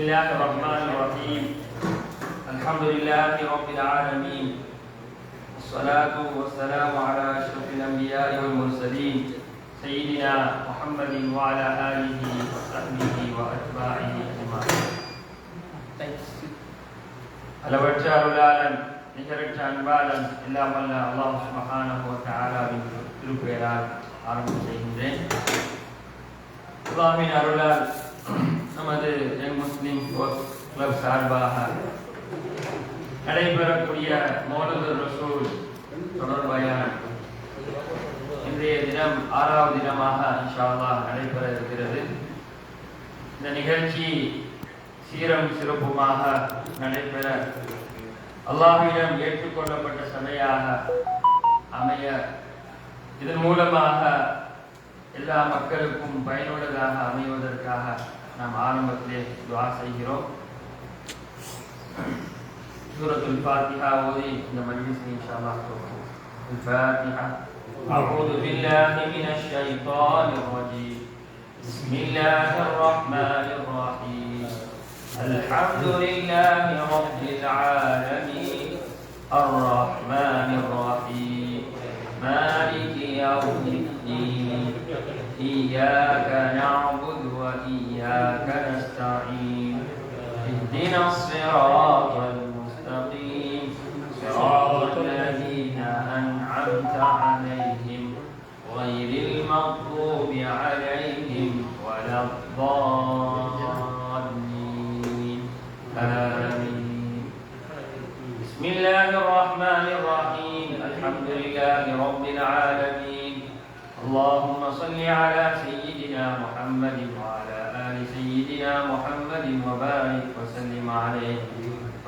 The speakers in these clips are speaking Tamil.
الله الرحمن الرحيم الحمد لله رب العالمين والصلاة والسلام على أشرف الأنبياء والمرسلين سيدنا محمد وعلى آله وصحبه وأتباعه أجمعين. அளவற்ற அருளாளன் நிகரற்ற அன்பாளன் எல்லாம் வல்ல அல்லாஹ் சுப்ஹானஹு வ தஆலாவின் திருப்பெயரால் ஆரம்பம் செய்கின்றேன். அல்லாஹ்வின் அருளால் நமது யங் முஸ்லிம் கிளப் சார்பாக நடைபெறக்கூடிய மௌலிதுர் ரசூல் தொடர்பான இன்றைய தினம் 6வது தினமாக இன்ஷா அல்லாஹ் நடைபெற இருக்கிறது. இந்த நிகழ்ச்சி சீரம் சிறப்புமாக நடைபெற அல்லாஹ்விடம் ஏற்றுக்கொள்ளப்பட்ட சபையாக அமைய இதன் மூலமாக எல்லா மக்களுக்கும் பயனுள்ளதாக அமைவதற்காக நாம் ஆரம்பத்திலே துஆ செய்கிறோம். சூரத்துல் ஃபாத்திஹா ஓதி இந்த மஜ்லிஸை இன்ஷா அல்லாஹ் துவங்குவோம். الفاتحة أعوذ بالله من الشيطان الرجيم بسم الله الرحمن الرحيم الحمد لله رب العالمين الرحمن الرحيم مالك يوم الدين إياك نعبد وإياك نستعين اهدنا الصراط المستقيم صراط الذين أنعمت عليهم غير المغضوب عليهم ولا الضالين آمين. بسم الله الرحمن الرحيم الحمد لله رب العالمين اللهم صل على سيدنا محمد وعلى آل سيدنا محمد وبارك وسلم عليه.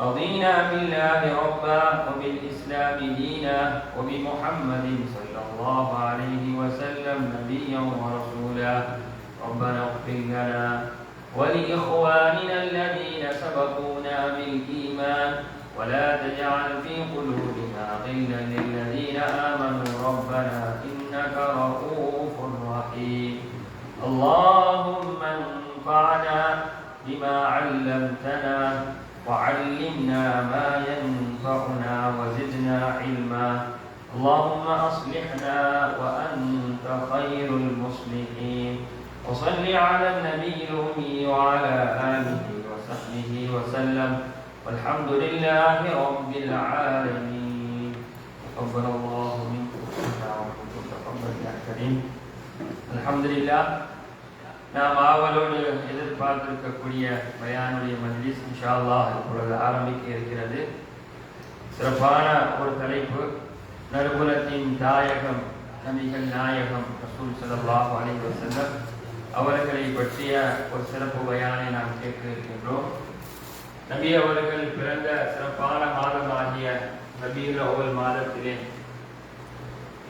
رضينا بالله ربا وبالإسلام دينا وبمحمد صلى الله عليه وسلم نبيا ورسولا. ربنا اغفر لنا ولإخواننا الذين سبقونا بالإيمان ولا تجعل في قلوبنا غلا للذين آمنوا ربنا إنك رؤوف رحيم. اللهم انفعنا بما علمتنا وعلمنا ما ينفعنا وزدنا علما. اللهم أصلحنا وأنت خير المصلحين. وصل على النبي الأمي وعلى آله وصحبه وسلم والحمد لله رب العالمين. تقبل الله منكم ومنكم تقبل يا كريم. الحمد لله. நாம் ஆவலோடு எதிர்பார்த்திருக்கக்கூடிய பயானுடைய மஜ்லிஸ் இன்ஷா அல்லாஹ் இப்பொழுது ஆரம்பிக்க இருக்கிறது. சிறப்பான ஒரு தலைப்பு, நறுகுலத்தின் தாயகம் நபிகள் நாயகம் ரசூல் ஸல்லல்லாஹு அலைஹி வஸல்லம் அவர்களை பற்றிய ஒரு சிறப்பு பயானை நாம் கேட்க இருக்கின்றோம். நபி அவர்கள் பிறந்த சிறப்பான மாதமாகிய ரபீஉல் அவ்வல் மாதத்திலே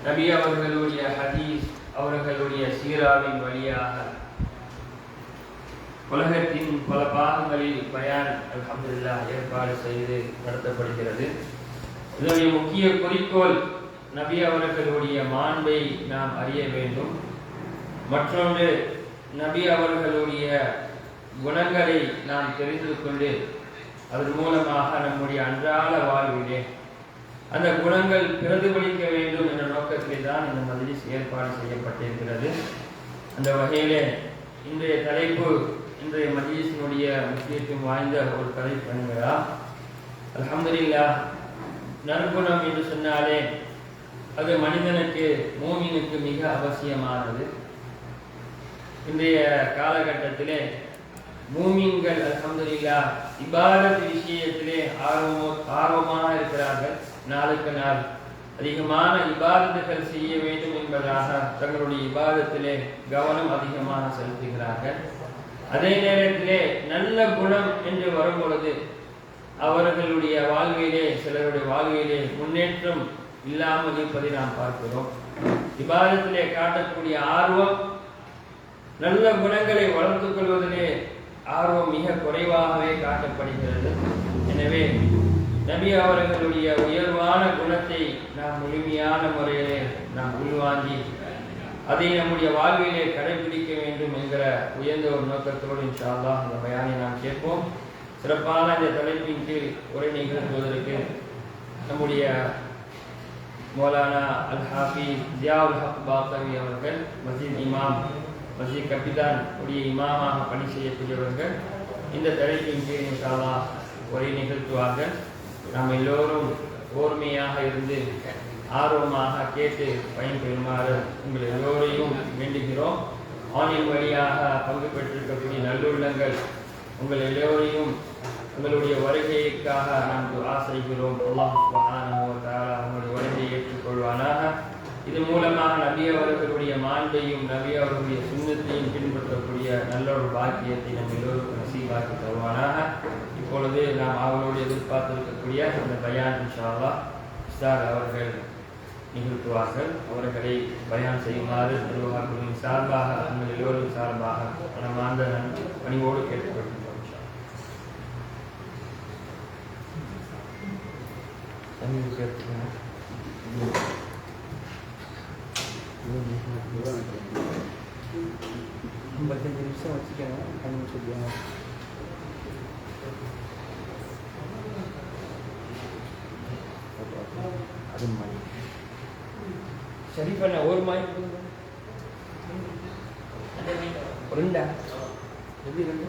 நபி அவர்களுடைய ஹதீஸ் அவர்களுடைய சீராவின் வழியாக உலகத்தின் பல பாகங்களில் பயான் அல்ஹம்துலில்லாஹ் ஏற்பாடு செய்து நடத்தப்படுகிறது. இதனுடைய முக்கிய குறிக்கோள் நபி அவர்களுடைய மாண்பை நாம் அறிய வேண்டும். மற்றொன்று, நபி அவர்களுடைய குணங்களை நாம் தெரிந்து கொண்டு அதன் மூலமாக நம்முடைய அன்றாட வாழ்விலே அந்த குணங்கள் பிரதிபலிக்க வேண்டும் என்ற நோக்கத்திலே தான் இந்த மஜ்லிஸ் ஏற்பாடு செய்யப்பட்டிருக்கிறது. அந்த வகையிலே இன்றைய தலைப்பு, இன்றைய மஜ்லிஸினுடைய முக்கியத்துவம் வாய்ந்த ஒரு தலைப்பு என்கிறா. அல்ஹம்துலில்லாஹ், நற்குணம் என்று சொன்னாலே அது மனிதனுக்கு மூமினுக்கு மிக அவசியமானது. இன்றைய காலகட்டத்திலே மூமின்கள் அல்ஹம்துலில்லாஹ் இபாதத் விஷயத்திலே ஆர்வமாக இருக்கிறார்கள். நாளுக்கு நாள் அதிகமான இபாதத்துகள் செய்ய வேண்டும் என்பதாக தங்களுடைய இபாதத்திலே கவனம் அதிகமாக செலுத்துகிறார்கள். அதே நேரத்திலே நல்ல குணம் என்று வரும் பொழுது அவர்களுடைய வாழ்விலே, சிலருடைய வாழ்விலே முன்னேற்றம் இல்லாமல் இருப்பதை நாம் பார்க்கிறோம். இபாதத்திலே காட்டக்கூடிய ஆர்வம், நல்ல குணங்களை வளர்த்துக் கொள்வதிலே ஆர்வம் மிக குறைவாகவே காட்டப்படுகிறது. எனவே நபி அவர்களுடைய உயர்வான குணத்தை நாம் முழுமையான முறையிலே நாம் உள்வாங்கி அதை நம்முடைய வாழ்விலே கடைபிடிக்க வேண்டும் என்கிற உயர்ந்த ஒரு நோக்கத்தோடு இன்ஷா அல்லாஹ் அந்த பயானை நாம் கேட்போம். சிறப்பான இந்த தலைப்பின் கீழ் உரை நிகழ்த்துவதற்கு நம்முடைய மௌலானா அல் ஹாஃபிஸ் ஜியாவுல் ஹக் பாக்கவி அவர்கள் மஸ்ஜித் இமாம், மஸ்ஜித் கபிதான் உடைய இமாமாக பணி செய்யக்கூடியவர்கள் இந்த தலைப்பின் கீழ் இன்ஷா அல்லாஹ் உரை நிகழ்த்துவார்கள். நாம் எல்லோரும் ஓர்மையாக இருந்து ஆர்வமாக கேட்டு பயன்பெறுமாறு உங்கள் எல்லோரையும் வேண்டுகிறோம். ஆன்லைன் வழியாக பங்கு பெற்றிருக்கக்கூடிய நல்லுள்ளங்கள் உங்கள் எல்லோரையும் உங்களுடைய வருகைக்காக நாம் துஆ செய்கிறோம். அல்லாஹ் சுப்ஹானஹு வ தஆலா உங்களுடைய வருகையை ஏற்றுக்கொள்வானாக. இதன் மூலமாக நபி அவர்களுடைய மாண்பையும் நபி அவர்களுடைய சுன்னத்தையும் பின்பற்றக்கூடிய நல்ல ஒரு பாக்கியத்தை நம் எல்லோருக்கும் நசீபாக்கி தருவானாக. இப்பொழுது நாம் அவர்களோடு எதிர்பார்த்திருக்கக்கூடிய அந்த பயான் இன்ஷா அல்லாஹ் உஸ்தாத் அவர்கள் நிகழ்த்துவார்கள். அவர்களை பயான் செய்யுமாறு நிர்வாகத்தின் சார்பாக உங்கள் எல்லோரும் சார்பாக மனமார்ந்த பணிவோடு கேட்டுக்கொள்கிறோம். ஷரீஃபண்ணா ஒரு மாதிரி ரெண்டா எப்படி ரெண்டு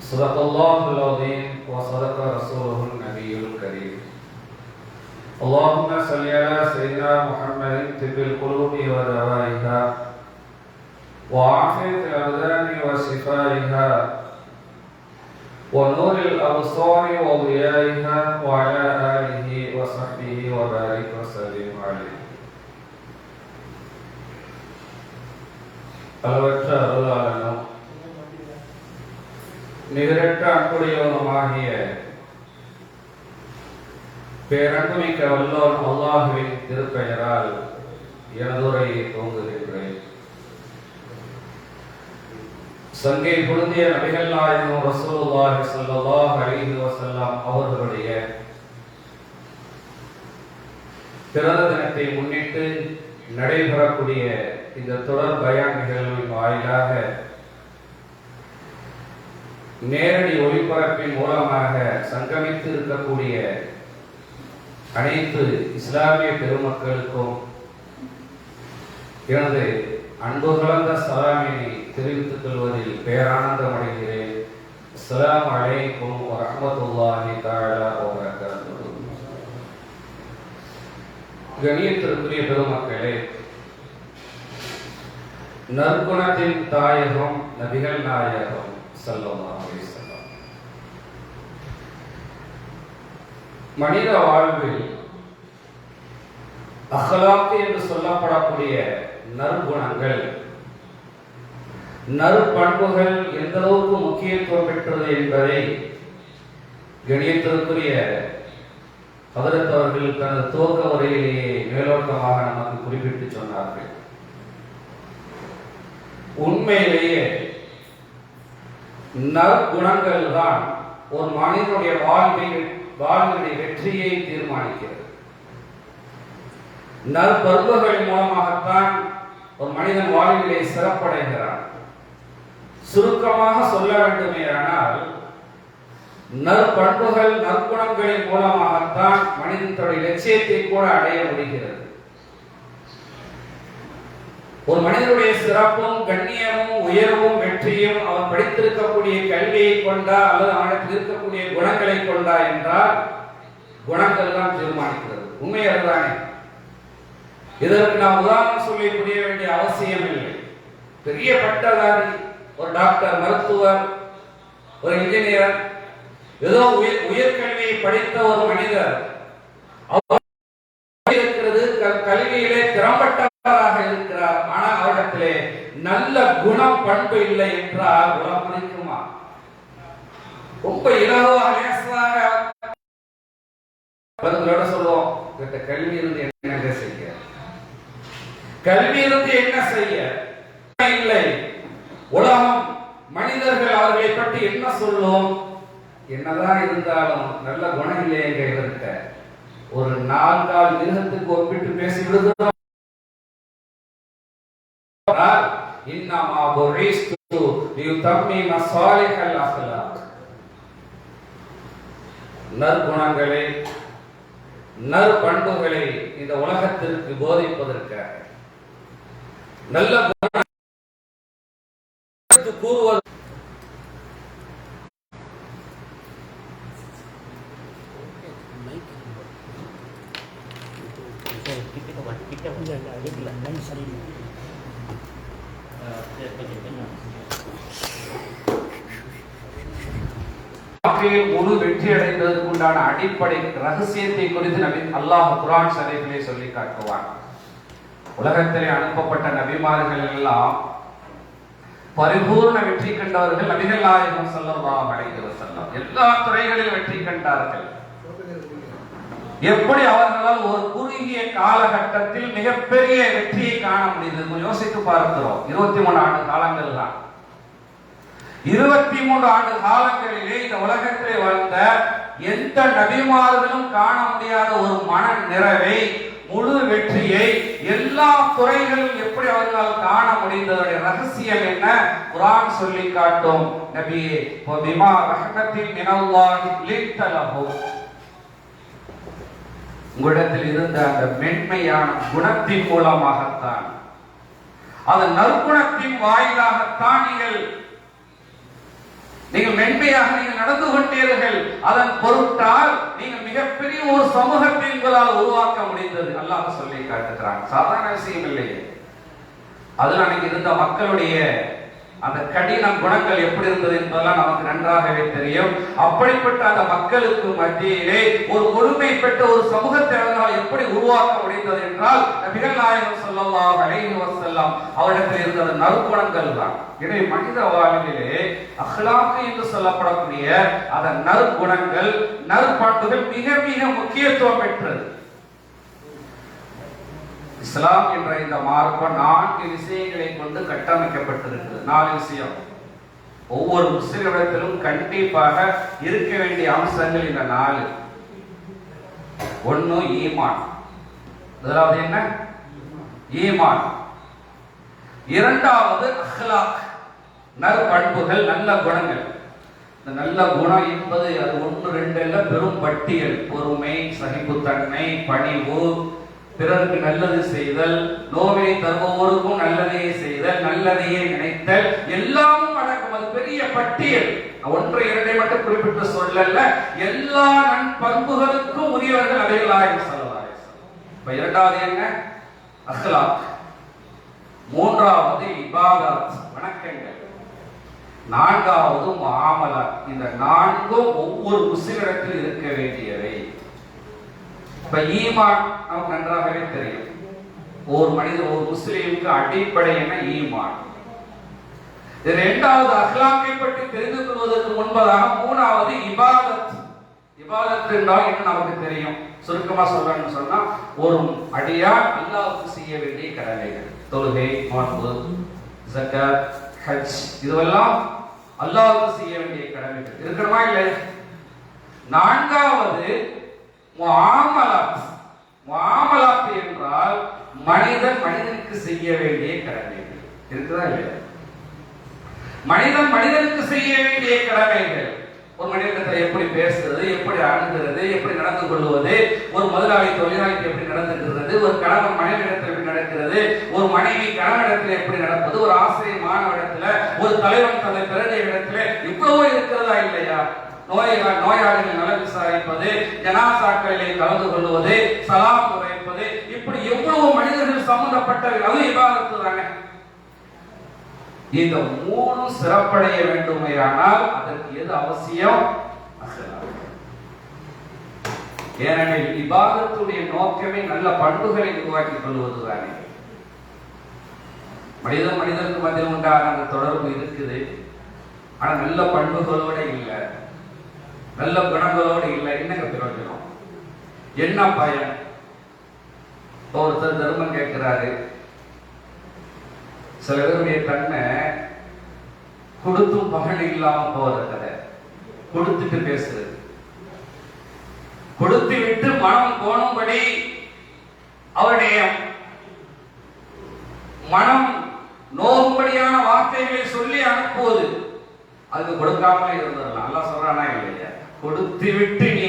صدق الله العظيم وصدق رسوله النبي الكريم. اللهم صل على سيدنا محمد طب القلوب ودوائها وعافية الأبدان وشفائها ونور الأبصار وضيائها وعلى آله وصحبه وبارك وسلم عليه. அளவற்ற அருளாளனும் நிகரற்ற அன்புடையவனுமாகிய பேரன்புமிக்க வல்லோன் அல்லாஹுவின் திருப்பெயரால் எனதுரையை துவங்குகின்றேன். சங்கை பொருந்திய நபிகள் நாயகம் ரசூலுல்லாஹி ஸல்லல்லாஹு அலைஹி வஸல்லம் அவர்களுடைய பிறந்த தினத்தை முன்னிட்டு நடைபெறக்கூடிய இந்த தொடர் பயான் நிகழ்வின் வாயிலாக நேரடி ஒளிபரப்பின் மூலமாக சங்கமித்து இருக்கக்கூடிய அனைத்து இஸ்லாமிய பெருமக்களுக்கும் எனது அன்பு கலந்த சலாமினை தெரிவித்துக் கொள்வதில் பேரானந்தம் அடைகிறேன். அஸ்ஸலாமு அலைக்கும் வரஹ்மத்துல்லாஹி தஆலா வபரகாத்துஹு. கண்ணியத்திற்குரிய பெருமக்களே, நற்குணத்தின் தாயகம் நபிகள் நாயகம் ஸல்லல்லாஹு அலைஹி வஸல்லம் மனித வாழ்வில் அஹ்லாக் என்று சொல்லப்படக்கூடிய நற்குணங்கள், நற்பண்புகள் எந்த அளவுக்கு முக்கியத்துவம் பெற்றது என்பதை கணியத்திற்குரிய ஹதரத் அவர்கள் தனது துவக்க உரையிலேயே மேலோட்டமாக நமக்கு குறிப்பிட்டு சொன்னார்கள். உண்மையிலேயே நற்குணங்கள் தான் ஒரு மனிதனுடைய வாழ்வினுடைய வெற்றியை தீர்மானிக்கிறது. நற்பண்புகளின் மூலமாகத்தான் ஒரு மனிதன் வாழ்விலே சிறப்படைகிறான். சுருக்கமாக சொல்ல வேண்டுமேயானால், நற்பண்புகள் நற்குணங்களின் மூலமாகத்தான் மனிதனுடைய லட்சியத்தை கூட அடைய முடிகிறது. ஒரு மனிதனுடைய சிறப்பும் கண்ணியமும் உயர்வும் வெற்றியும் அவன் படித்திருக்கக்கூடிய கல்வியை கொண்டா அல்லது அவனுக்கு இருக்கக்கூடிய குணங்களை கொண்டா என்றால் குணங்கள் தான் தீர்மானிக்கிறது. உண்மை அதுதானே. இதற்கு நாம் உதாரணம் சொல்லி புரிய வேண்டிய அவசியம் இல்லை. பெரிய பட்டதாரி, ஒரு டாக்டர், மருத்துவர், ஒரு இன்ஜினியர், ஏதோ உயர்கல்வியை படித்த ஒரு மனிதர் கல்வியிலே திறம்பட்டவராக இருக்கிறார். ஆனால் அவரிடத்திலே நல்ல குணம் பண்பு இல்லை என்றால் உலகம் மதிக்குமா? ரொம்ப இலகுவாக சொல்லுவோம், கல்வி இருந்து என்ன செய்ய, கல்வி இருந்து என்ன செய்ய இல்லை. உலகம், மனிதர்கள் அவர்களை பற்றி என்ன சொல்லும்? என்னதான் இருந்தாலும் நல்ல குணம் இல்லையங்க இருக்க ஒரு 4 கால் மிருகத்துக்கு ஒப்பிட்டு பேசி விடுகிறோம். இன்னமா புரிஸ்து லியுதம்மிம ஸாலிஹல் அக்லாக். நற்குணங்களை, நற்பண்புகளை இந்த உலகத்திற்கு போதிப்பதற்காக நல்ல கூறுவது முழு வெற்றி அடைந்ததற்கு உண்டான அடிப்படை ரகசியத்தை குறித்து நபி அல்லாஹ் குர்ஆன் ஷரீஃபிலே சொல்லி காட்டுவான். உலகத்திலே அனுப்பப்பட்ட நபிமார்கள் எல்லாம் பரிபூர்ண வெற்றி கண்டவர்கள் நபிகள் நாயகம் ஸல்லல்லாஹு அலைஹி வஸல்லம். எல்லா துறைகளிலும் வெற்றி கண்டார்கள். எப்படி அவர்களால் ஒரு குறுகிய காலகட்டத்தில் மிகப்பெரிய வெற்றியை காண முடிந்தது? யோசித்து பார்க்கிறோம். 23 ஆண்டு காலங்கள் தான். 23 ஆண்டு காலங்களிலே இந்த உலகத்திலே வாழ்ந்த எந்த நபிமார்களும் காண முடியாத ஒரு மன நிறைவை, முழு வெற்றியை எல்லா துறைகளிலும் எப்படி அவர்களால் காண முடிந்ததோட ரகசியம் என்ன? குர்ஆன் சொல்லி காட்டும். நபியே வபிமா ரஹ்மத்தின் மினல்லாஹி லின்தலஹு, உங்களிடத்தில் இருந்த அந்த மென்மையான குணத்தின் மூலமாகத்தான், அது நற்குணத்தின் வாயிலாகத்தான் நீங்கள் நீங்கள் மென்மையாக நீங்கள் நடந்து கொண்டீர்கள், அதன் பொருட்டால் நீங்கள் மிகப்பெரிய ஒரு சமூகத்தை உங்களால் உருவாக்க முடிந்தது. அல்லாஹ் சொல்லி காட்டுகிறான். சாதாரண விஷயம் இல்லையே. அதில் அன்னைக்கு இருந்த மக்களுடைய அந்த கடின குணங்கள் எப்படி இருந்தது என்பதெல்லாம் நமக்கு நன்றாகவே தெரியும். அப்படிப்பட்ட அந்த மக்களுக்கு மத்தியிலே ஒரு பொறுமை பெற்ற ஒரு சமூகத்தை அவர்களால் எப்படி உருவாக்க முடிந்தது என்றால் நபிகள் நாயகம் ஸல்லல்லாஹு அலைஹி வஸல்லம் அவரிடத்தில் இருந்த நற்குணங்கள் தான். எனவே மனித வாழ்விலே அஹ்லாக் என்று சொல்லப்படக்கூடிய அந்த நற்குணங்கள், நற்பண்புகள் மிக மிக முக்கியத்துவம் பெற்றது. இஸ்லாம் என்ற இந்த மார்க்கம் 4 விஷயங்களை கொண்டு கட்டமைக்கப்பட்டிருக்கிறது. 4 விஷயம் ஒவ்வொரு முஸ்லிமிடத்திலும் கண்டிப்பாக இருக்க வேண்டிய அம்சங்கள் இந்த 4. 1 ஈமான். முதலாவது என்ன? ஈமான். 2வது அஹ்லாக், நற்பண்புகள், நல்ல குணங்கள். இந்த நல்ல குணம் என்பது அது 1 2 அல்ல, பெரும் பட்டியல். பொறுமை, சகிப்புத்தன்மை, பணிவு, பிறருக்கு நல்லது செய்தல், நோவினை தருபவருக்கும் நல்லதையே செய்தல், நல்லதையே நினைத்தல், எல்லாமும் அடக்கம். அது பெரிய பட்டியல். 1 2 மட்டும் குறிப்பிட்டு சொல்லல, எல்லா நற்பண்புகளுக்கும் உரியவர்கள் நபிகள் நாயகம் ஸல்லல்லாஹு அலைஹி வஸல்லம். இப்ப 2வது என்ன? அஹ்லாக். 3வது இபாதத், வணக்கங்கள். 4வது முஆமலாத். இந்த 4ம் ஒவ்வொரு முஸ்லிமிடத்தில் இருக்க வேண்டியவை. இப்ப ஈமான் நமக்கு நன்றாகவே தெரியும். ஒரு மனிதன், ஒரு முஸ்லிமுக்கு அடிப்படை என்ன? ஈமான். 2வது அஹ்லாக்கை பற்றி தெரிந்து கொள்வதற்கு முன்பதாக 3வது இபாதத். இபாதத் என்றால் என்ன நமக்கு தெரியும். சுருக்கமா சொல்லணும்னு சொன்னா, ஒரு அடியார் அல்லாஹ்வுக்கு செய்ய வேண்டிய கடமைகள், தொழுகை, நோன்பு, ஜகாத், ஹஜ், இதுவெல்லாம் அல்லாஹ்வுக்கு செய்ய வேண்டிய கடமைகள் இருக்கணுமா இல்லையா? 4வது முஆமலாத். முஆமலாத் என்றால் மனிதன் மனிதனுக்கு செய்ய வேண்டிய கடமைகள் இருக்குதா இல்லையா? மனிதன் மனிதனுக்கு செய்ய வேண்டிய கடமைகள். ஒரு மனிதனிடத்தில் எப்படி பேசுறது, எப்படி அணுகிறது, எப்படி நடந்து கொள்வது, ஒரு முதலாளி தொழிலாளிக்கு எப்படி நடந்துக்கிறது, ஒரு கணவன் மனைவியிடத்தில் எப்படி நடக்கிறது, ஒரு மனைவி கணவனிடத்தில் எப்படி நடப்பது, ஒரு ஆசிரியர் மாணவனிடத்துல, ஒரு தலைவன் தன்னை பிறந்த இடத்துல இவ்வளவோ இருக்கிறதா இல்லையா? நோயாளிகள் நலம் விசாரிப்பது, ஜனாசாக்களிலே கலந்து கொள்வது, சலாம் உரைப்பது, இப்படி எவ்வளவு மனிதர்கள் சம்பந்தப்பட்டவர்கள். அது இபாதத்து தானே. இந்த 3 சிறப்படைய வேண்டுமையானால் அதற்கு எது அவசியம்? அஹ்லாக். ஏனெனில் இபாதத்துடைய நோக்கமே நல்ல பண்புகளை உருவாக்கிக் கொள்வது தானே. மனிதன் மனிதனுக்கு மத்தியில் உண்டான அந்த தொடர்பு இருக்குது, ஆனா நல்ல பண்புகளோட இல்லை, நல்ல குணங்களோடு இல்லை. என்னங்க பிரயோஜனம்? என்ன பயன்? ஒருத்தர் தர்மம் கேட்கிறாரு. சில பேருடைய தன்மை கொடுத்தும் பகல் இல்லாம போற கதை. கொடுத்துட்டு பேசுறது, கொடுத்து விட்டு மனம் போனும்படி அவருடைய மனம் நோகும்படியான வார்த்தைகளை சொல்லி அனுப்புவது. அதுக்கு கொடுக்காம இருந்துடலாம். அல்லாஹ் சொல்றானா இல்லையா? கொடுத்து விட்டு நீ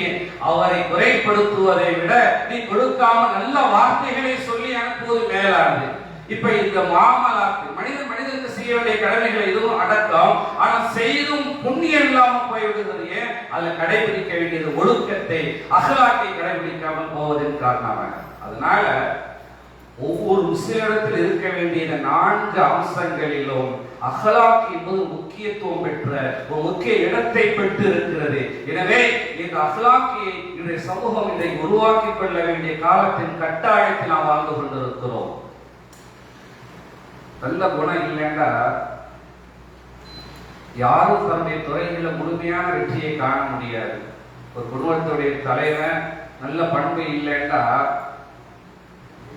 அவரை குறைப்படுத்துவதை விட நீ கொடுக்காம நல்ல வார்த்தைகளை சொல்லி அனுப்புவது மேலானது. இப்ப இந்த முஆமலாத், மனிதன் மனிதனுக்கு செய்ய வேண்டிய கடமைகளை இதுவும் அடக்கம். ஆனா செய்தும் புண்ணியம் இல்லாம போய்விடுகிறது. ஏன்? அதுல கடைபிடிக்க வேண்டியது ஒழுக்கத்தை, அஹ்லாக்கை கடைபிடிக்காமல் போவதன் காரணமாக. அதனால ஒவ்வொரு முஸ்லிமிடத்தில் இருக்க வேண்டிய 4 அம்சங்களிலும் அஹ்லாக் என்பது முக்கியத்துவம் பெற்ற ஒரு முக்கிய இடத்தை பெற்று இருக்கிறது. எனவே இந்த அஹ்லாக்கை இன்றைய சமூகம் இதை உருவாக்கிக் கொள்ள வேண்டிய காலத்தின் கட்டாயத்தில் நாம் வாழ்ந்து கொண்டிருக்கிறோம். நல்ல குணம் இல்லைன்னா யாரும் தன்னுடைய துறைகளில் முழுமையான வெற்றியை காண முடியாது. ஒரு குடும்பத்துடைய தலைவன் நல்ல பண்பு இல்லைன்னா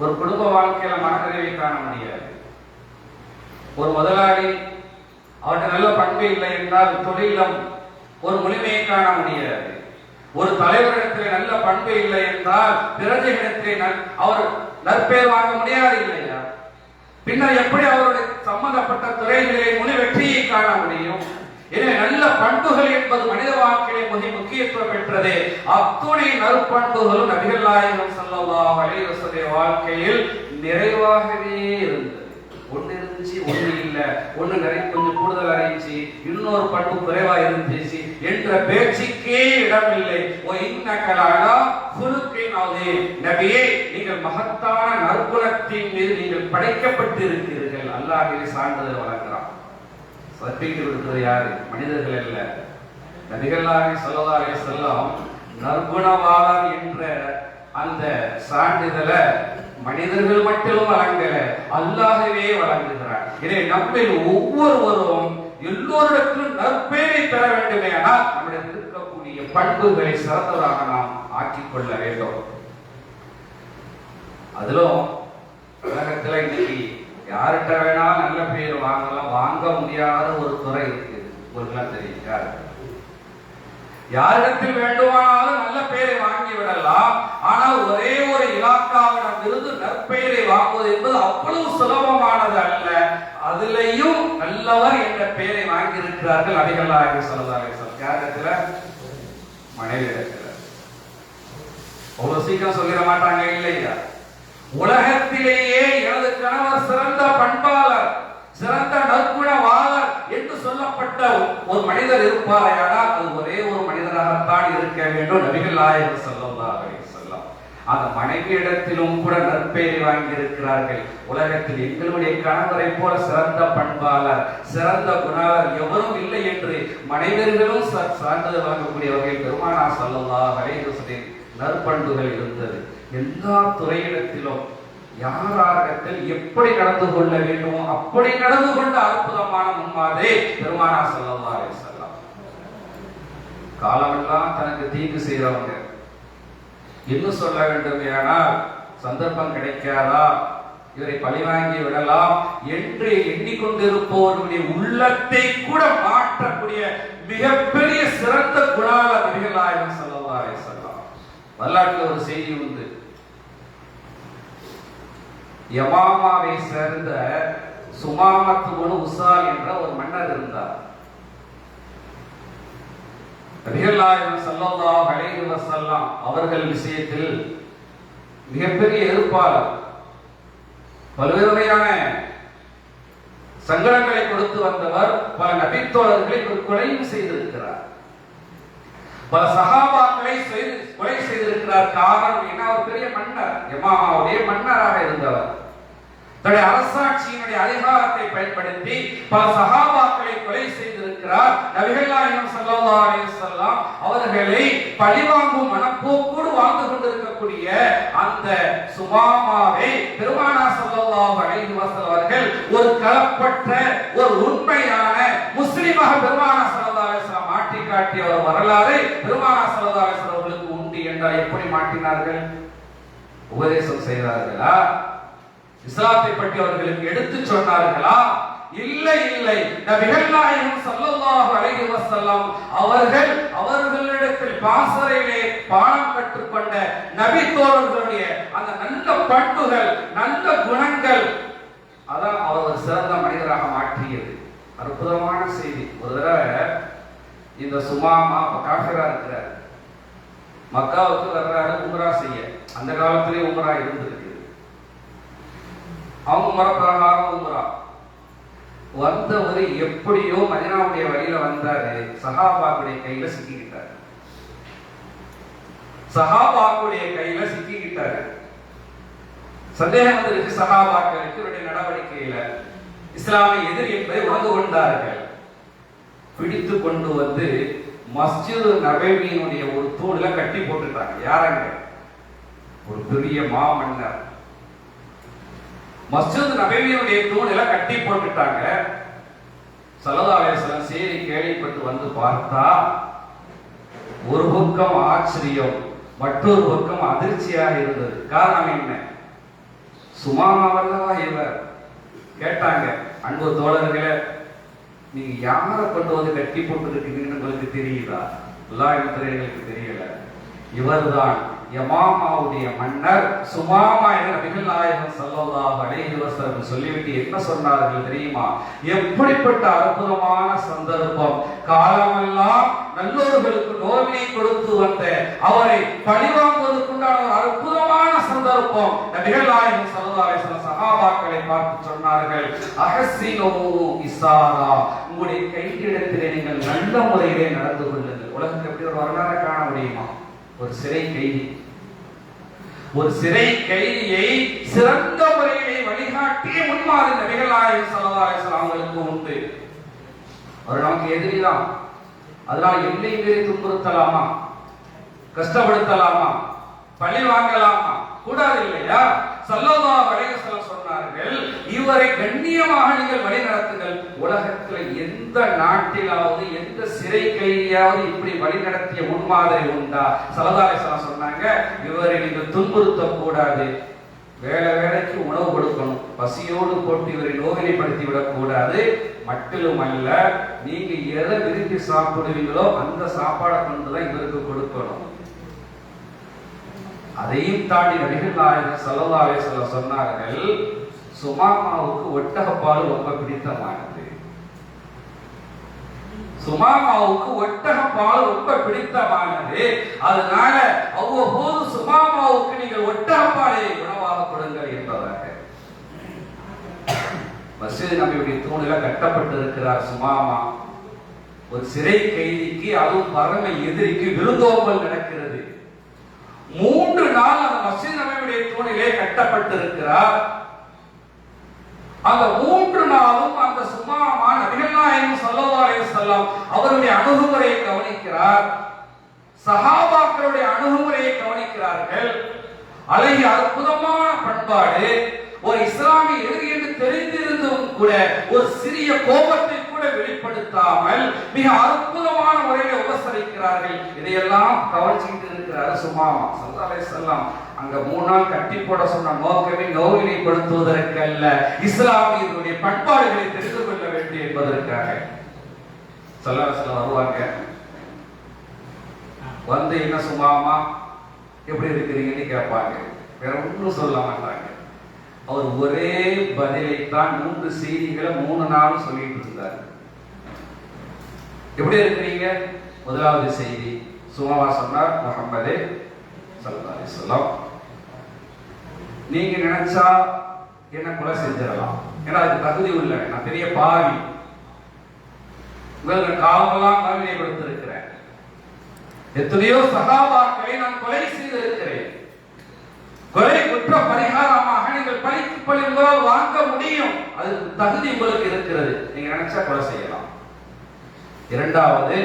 ஒரு குடும்ப வாழ்க்கையில மனநிறைவை காண முடியாது. ஒரு முதலாளி அவர்கிட்ட நல்ல பண்பு இல்லை என்றால் தொழிலும் ஒரு முழுமையை காண முடியாது. ஒரு தலைவரிடத்தில் நல்ல பண்பு இல்லை என்றால் பிரஜைகளிடத்தில் அவர் நற்பெயர் வாங்க முடியாது இல்லையா? பின்னர் எப்படி அவருடைய சம்பந்தப்பட்ட துறைகளிலே முழு வெற்றியை காண முடியும்? எனவே நல்ல பண்புகள் என்பது மனித வாழ்க்கையிலே மிக முக்கியத்துவம் பெற்றது. அத்துணை நற்பண்புகளும் நபிகள் நாயகம் ஸல்லல்லாஹு அலைஹி வஸல்லம் வாழ்க்கையில் நிறைவாகவே இருந்தது. ஒன்று இருந்துச்சு, ஒன்று இல்லை ஒண்ணு நிறைய கொஞ்சம் கூடுதல் இருந்துச்சு, இன்னொரு பண்பு குறைவா இருந்துச்சு என்ற பேச்சுக்கே இடமில்லை. நபியே, நீங்கள் மகத்தான நற்குணத்தின் மீது நீங்கள் படைக்கப்பட்டு இருக்கிறீர்கள். அல்லாஹ்வே சான்றிதழ் வழங்குகிறான். சர்டிபிகேட் கொடுக்கிறது யாரு? மனிதர்கள் அல்ல. நபிகள் நாயகம் ஸல்லல்லாஹு அலைஹி வஸல்லம் நற்குணவாளர் என்ற அந்த சான்றிதழை மனிதர்கள் மட்டும் வழங்கல, அல்லாஹ்வே வழங்குகிறார். எனவே நம்மில் ஒவ்வொருவரும் எல்லோரிடத்திலும் நற்பெயரை பெற வேண்டுமே ஆனால் நம்முடைய இருக்கக்கூடிய பண்புகளை சிறந்ததாக நாம் ஆக்கிக் கொள்ள வேண்டும். அதிலும் உலகத்துல இன்னைக்கு யார்கிட்ட வேணா நல்ல பெயர் வாங்கலாம், வாங்க முடியாத ஒரு துறை இருக்கு. உங்களுக்கு தெரியும், யாரிடத்தில் வேண்டுமானாலும் நல்ல பெயரை வாங்கி விடலாம். ஆனால் ஒரே ஒரு இலாக்காவிடம் இருந்து நற்பெயரை வாங்குவது என்பது அவ்வளவு சுலபமானது அல்ல. அதிலையும் நல்லவர் என்ற பெயரை வாங்கி இருக்கிறார்கள் நபிகள் நாயகம் ஸல்லல்லாஹு அலைஹி வஸல்லம். யாரிடத்துல? மனைவியிடத்துல. அவ்வளவு சீக்கிரம் சொல்லிட மாட்டாங்க இல்லையா? உலகத்திலேயே எனது கணவர் சிறந்த பண்பாளர், சிறந்த நற்குணவாளர் என்று சொல்லப்பட்ட ஒரு மனிதர் இருப்பாரையானால் அது ஒரே ஒரு மனிதராகத்தான் இருக்க வேண்டும். நபிகள் நாயகம் ஸல்லல்லாஹு அலைஹி வஸல்லம் அந்த மனைவியிடத்திலும் கூட நற்பெயரை வாங்கி இருக்கிறார்கள். உலகத்தில் எங்களுடைய கணவரை போல சிறந்த பண்பாளர், சிறந்த குணாளர் எவரும் இல்லை என்று மனைவர்களும் சான்றிதழ் வழங்கக்கூடிய வகையில் பெருமானார் ஸல்லல்லாஹு அலைஹி வஸல்லம் நற்பண்புகள் இருந்தது. எல்லா துறையிடத்திலும் யாரிடத்தில் எப்படி நடந்து கொள்ள வேண்டுமோ அப்படி நடந்து கொண்ட அற்புதமான முன்மாதிரி பெருமானார் ஸல்லல்லாஹு அலைஹி வஸல்லம். காலமெல்லாம் தனக்கு தீங்கு செய்யறவங்க இன்னும் சொல்ல வேண்டும், ஆனால் சந்தர்ப்பம் கிடைக்காதா, இவரை பழிவாங்கி விடலாம் என்று எண்ணிக்கொண்டிருப்பவர்களுடைய உள்ளத்தை கூட மாற்றக்கூடிய மிகப்பெரிய சிறந்த குணாளர் நபிகள் நாயகம் ஸல்லல்லாஹு அலைஹி வஸல்லம். வரலாற்றில் ஒரு செய்தி உண்டு. யமாமாவை சேர்ந்த சுமாமத் இப்னு உசால் என்ற ஒரு மன்னர் இருந்தார். நபிகள் நாயகம் ஸல்லல்லாஹு அலைஹி வஸல்லம் அவர்கள் விஷயத்தில் மிகப்பெரிய எதிர்ப்பாளர், பல்வேறு வகையான சங்கடங்களை கொடுத்து வந்தவர். பல நபித்தோழர்களை கொலையும் செய்திருக்கிறார், பல சஹாபாக்களை கொலை செய்திருக்கிறார். காரணம் என்ன? அவர் பெரிய மன்னர், யமாமாவுடைய மன்னராக இருந்தவர். தன்னுடைய அரசாட்சியினுடைய அதிகாரத்தை பயன்படுத்தி பல சஹாபாக்களை கொலை செய்திருக்கிறார். நபிகள் நாயகம் ஸல்லல்லாஹு அலைஹி வஸல்லம் அவர்களை பழிவாங்கும் மனப்போக்கோடு வாழ்ந்து கொண்டிருக்கக்கூடிய அந்த சுமாமாவை பெருமானார் ஸல்லல்லாஹு அலைஹி வஸல்லம் அவர்கள் ஒரு களப்பற்ற ஒரு உண்மையான முஸ்லிமாக பெருமானார் ஸல்லல்லாஹு அலைஹி வஸல்லம் மாற்றி காட்டிய ஒரு வரலாறு பெருமானார் ஸல்லல்லாஹு அலைஹி வஸல்லம் அவர்களுக்கு உண்டு என்றால் எப்படி மாற்றினார்கள்? உபதேசம் செய்தார்களா? இஸ்லாத்தை பற்றி அவர்களுக்கு எடுத்து சொன்னார்களா? இல்லை இல்லை. நபிகள் நாயகம் ஸல்லல்லாஹு அலைஹி வஸல்லம் அவர்கள் அவர்களிடத்தில் பாசறையிலே பாடம் கற்றுக்கொண்ட நபி தோழர்களுடைய அந்த நல்ல பண்புகள், நல்ல குணங்கள் அதான் அவர் ஒரு சிறந்த மனிதராக மாற்றியது. அற்புதமான செய்தி. ஒரு தடவை இந்த சுமாமா காஃபிரா இருக்கிறார், மக்காவுக்கு வர்றாரு உம்ரா செய்ய. அந்த காலத்திலே உம்ரா இருந்திருக்கு. அவங்க முறப்பிரகாரம் உம்ரா வந்தவர் எப்படியோ மதீனாவுடைய வழியில வந்தாரு, சஹாபாக்குடைய கையில சிக்கிக்கிட்டாரு. சஹாபாக்குடைய கையில சிக்கிக்கிட்டாரு. சந்தேகம் வந்திருக்கு சஹாபாக்களுக்கு. இவருடைய நடவடிக்கையில இஸ்லாமிய எதிரி என்பதை உணர்ந்து கொண்டார்கள். பிடித்து கொண்டு வந்து மஸ்ஜித் நபவியினுடைய ஒரு தூண்ல கட்டி போட்டுட்டாங்க. யாரங்க? ஒரு பெரிய மாமன்னர். மஸ்ஜித் நபவியினுடைய தூண்ல கட்டி போட்டுட்டாங்க. ஸல்லல்லாஹு அலைஹி வஸல்லம் செய்தி கேள்விப்பட்டு வந்து பார்த்தா ஒரு பக்கம் ஆச்சரியம், மற்றொரு பக்கம் அதிர்ச்சியாக இருந்தது. காரணம் என்ன? சுமாமாவல்லவா இவர். கேட்டாங்க, அன்பு தோழர்களே, நீங்க யாரை கொண்டு வந்து கட்டி போட்டு இருக்கீங்கன்னு உங்களுக்கு தெரியுதா? எல்லாம் எங்களுக்கு தெரியல. இவர்தான் யமாமாவுடைய மன்னர் சுமாமா என்ற நபிகள் நாயகம் ஸல்லல்லாஹு அலைஹி வஸல்லம் சொல்லிவிட்டு என்ன சொன்னார்கள் தெரியுமா? எப்படிப்பட்ட அற்புதமான சந்தர்ப்பம்! காலமெல்லாம் நல்லோர்களுக்கு நோவினை கொடுத்து வந்த அவரை பழிவாங்குவதற்குண்டான ஒரு அற்புதமான சந்தர்ப்பம். நபிகள் நாயகம் ஸல்லல்லாஹு அலைஹி வஸல்லம் சஹாபாக்களை பார்த்து சொன்னார்கள், அஹ்ஸினு இசாரா, உங்களுடைய கையிடத்திலே நீங்கள் நல்ல முறையிலே நடந்து கொள்ளுங்கள். உலகத்தில் எப்படி ஒரு வரலாறு காண முடியுமா? ஒரு சிறை கைதி, ஒரு சிறை கைதியை சிறந்த முறையிலே வழிகாட்டிய முன்மாதிரி நபிகள் நாயகம் ஸல்லல்லாஹு அலைஹி வஸல்லம் அவங்களுக்கு உண்டு. அவர் நமக்கு எதிரிதான். அதனால எல்லை மீறி துன்புறுத்தலாமா, கஷ்டப்படுத்தலாமா, பழி வாங்கலாமா? கூடாது இல்லையா? ஸல்லல்லாஹு அலைஹி வஸல்லம் சொன்னார்கள், இவரை கண்ணியமாக நீங்கள் வழி நடத்துங்கள். உலகத்தில் எந்த நாட்டிலாவது எந்த சிறை கைதியாவது இப்படி வழி நடத்திய முன்மாதிரி உண்டா? ஸல்லல்லாஹு அலைஹி வஸல்லம் சொன்னாங்க, இவரை நீங்கள் துன்புறுத்த கூடாது, வேலைக்கு உணவு கொடுக்கணும், பசியோடு போட்டு இவரை நோயினைப்படுத்தி விடக் கூடாது. மட்டும் அல்ல, நீங்க எதை விரும்பி சாப்பிடுவீங்களோ அந்த சாப்பாடை கொண்டுதான் இவருக்கு கொடுக்கணும். அதையும் தாண்டி நபிகள் நாயகம் ஸல்லல்லாஹு அலைஹி வஸல்லம் சொன்னார்கள், சுமாமாவுக்கு ஒட்டகப்பால் ரொம்ப பிடித்தமானது. சுமாமாவுக்கு ஒட்டகப்பால் ரொம்ப பிடித்தமானது. அதனால அவ்வப்போது சுமாமாவுக்கு நீங்கள் ஒட்டகப்பாலை உணவாக கொடுங்கள் என்பதாக மஸ்ஜித் நபியுடைய தூணில கட்டப்பட்டிருக்கிறார் சுமாமா. ஒரு சிறை கைதிக்கு, அதுவும் பரம எதிரிக்கு விருந்தோம்பல் நடக்கிறது. 3 நாள் அந்த மஸ்ஜித் நபியுடைய தூணிலே கட்டப்பட்டிருக்கிறார். அந்த 3 நாளும் அந்த சுமாமா நபிகள் நாயகம் ஸல்லல்லாஹு அலைஹி வஸல்லம் அவருடைய அணுகுமுறையை கவனிக்கிறார், சஹாபாக்களுடைய அணுகுமுறையை கவனிக்கிறார்கள். அழகிய அற்புதமான பண்பாடு. ஒரு இஸ்லாமிய எதிரி என்று தெரிந்திருந்தும் கூட ஒரு சிறிய கோபத்தை கூட வெளிப்படுத்தாமல் மிக அற்புதமான முறையில் உபசரிக்கிறார்கள். இதையெல்லாம் கவனிச்சுட்டு இருக்கிறார் சுமாமா ஸல்லல்லாஹு அலைஹி வஸல்லம். அங்க 3 நாள் கட்டி போட சொன்ன நோக்கமே நோவினைப்படுத்துவதற்கு அல்ல, இஸ்லாமியர்களுடைய பண்பாடுகளை தெரிந்து கொள்ள வேண்டும் என்பதற்காக. ஸல்லல்லாஹு அலைஹி வஸல்லம் வருவாங்க, வந்து என்ன சுமாமா எப்படி இருக்கிறீங்கன்னு கேட்பாங்க. வேற ஒன்றும் சொல்ல மாட்டாங்க. அவர் ஒரே பதிலைத்தான் 3 செய்திகளை 3 நாளும் சொல்லிட்டு இருந்தார். எப்படி இருக்கிறீங்க? முதலாவது செய்தி சுமாமா சொன்னார், முஹம்மதே ஸல்லல்லாஹு அலைஹி வஸல்லம், நீங்க நினைச்சா என்ன கொலை செஞ்சிடலாம், ஏன்னா அதுக்கு தகுதி இல்லை, நான் பெரிய பாவி, உங்களுக்கு காலமெல்லாம் நோவினைப்படுத்திருக்கிறேன், எத்தனையோ சஹாபாக்களை நான் கொலை செய்திருக்கிறேன், கொலை குற்ற பரிகாரமாக நீங்கள் பழிக்கு பழி உங்களால் வாங்க முடியும், அதுக்கு தகுதி உங்களுக்கு இருக்கிறது, நீங்க நினைச்சா கொலை செய்யலாம். இரண்டாவது,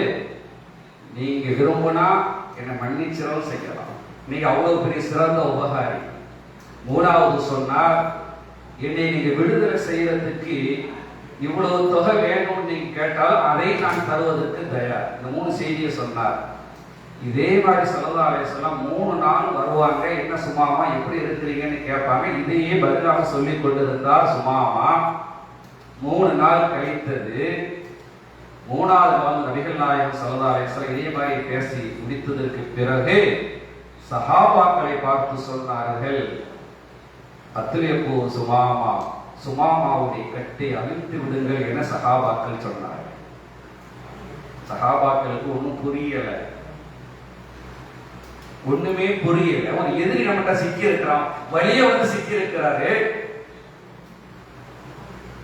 நீங்க விரும்பினா என்னை மன்னிச்சிடவும் செய்யலாம், நீங்க அவ்வளவு பெரிய சிறந்த உபகாரி. மூணாவது சொன்னார், என்னை நீங்க விடுதலை செய்யறதுக்கு இவ்வளவு தொகை வேணும் நீங்க கேட்டால் அதை நான் தருவதற்கு தயார். இந்த 3 செய்தியை சொன்னார். இதே மாதிரி ஸல்லல்லாஹு அலைஹி வஸல்லம் 3 நாள் வருவாங்க, என்ன சுமாமா எப்படி இருக்கிறீங்கன்னு கேட்பாங்க. இதையே பதிலாக சொல்லிக் கொண்டிருந்தார் சுமாமா. 3 நாள் கழித்தது. 3வது நாள் நபிகள் நாயகம் ஸல்லல்லாஹு அலைஹி வஸல்லம் இதே மாதிரி பேசி முடித்ததற்கு பிறகு சஹாபாக்களை பார்த்து சொன்னார்கள், அத்லியகு சுமாமா, சுமாமாவுடைய கட்டை அவிழ்த்து விடுங்கள் என சஹாபாக்கள் சொன்னார்கள். சஹாபாக்களுக்கு ஒன்றும் புரியல, ஒண்ணுமே புரியல. ஒரு எதிரி நம்மகிட்ட சிக்கி இருக்கிறான், வழிய வந்து சிக்கி இருக்கிறாரு,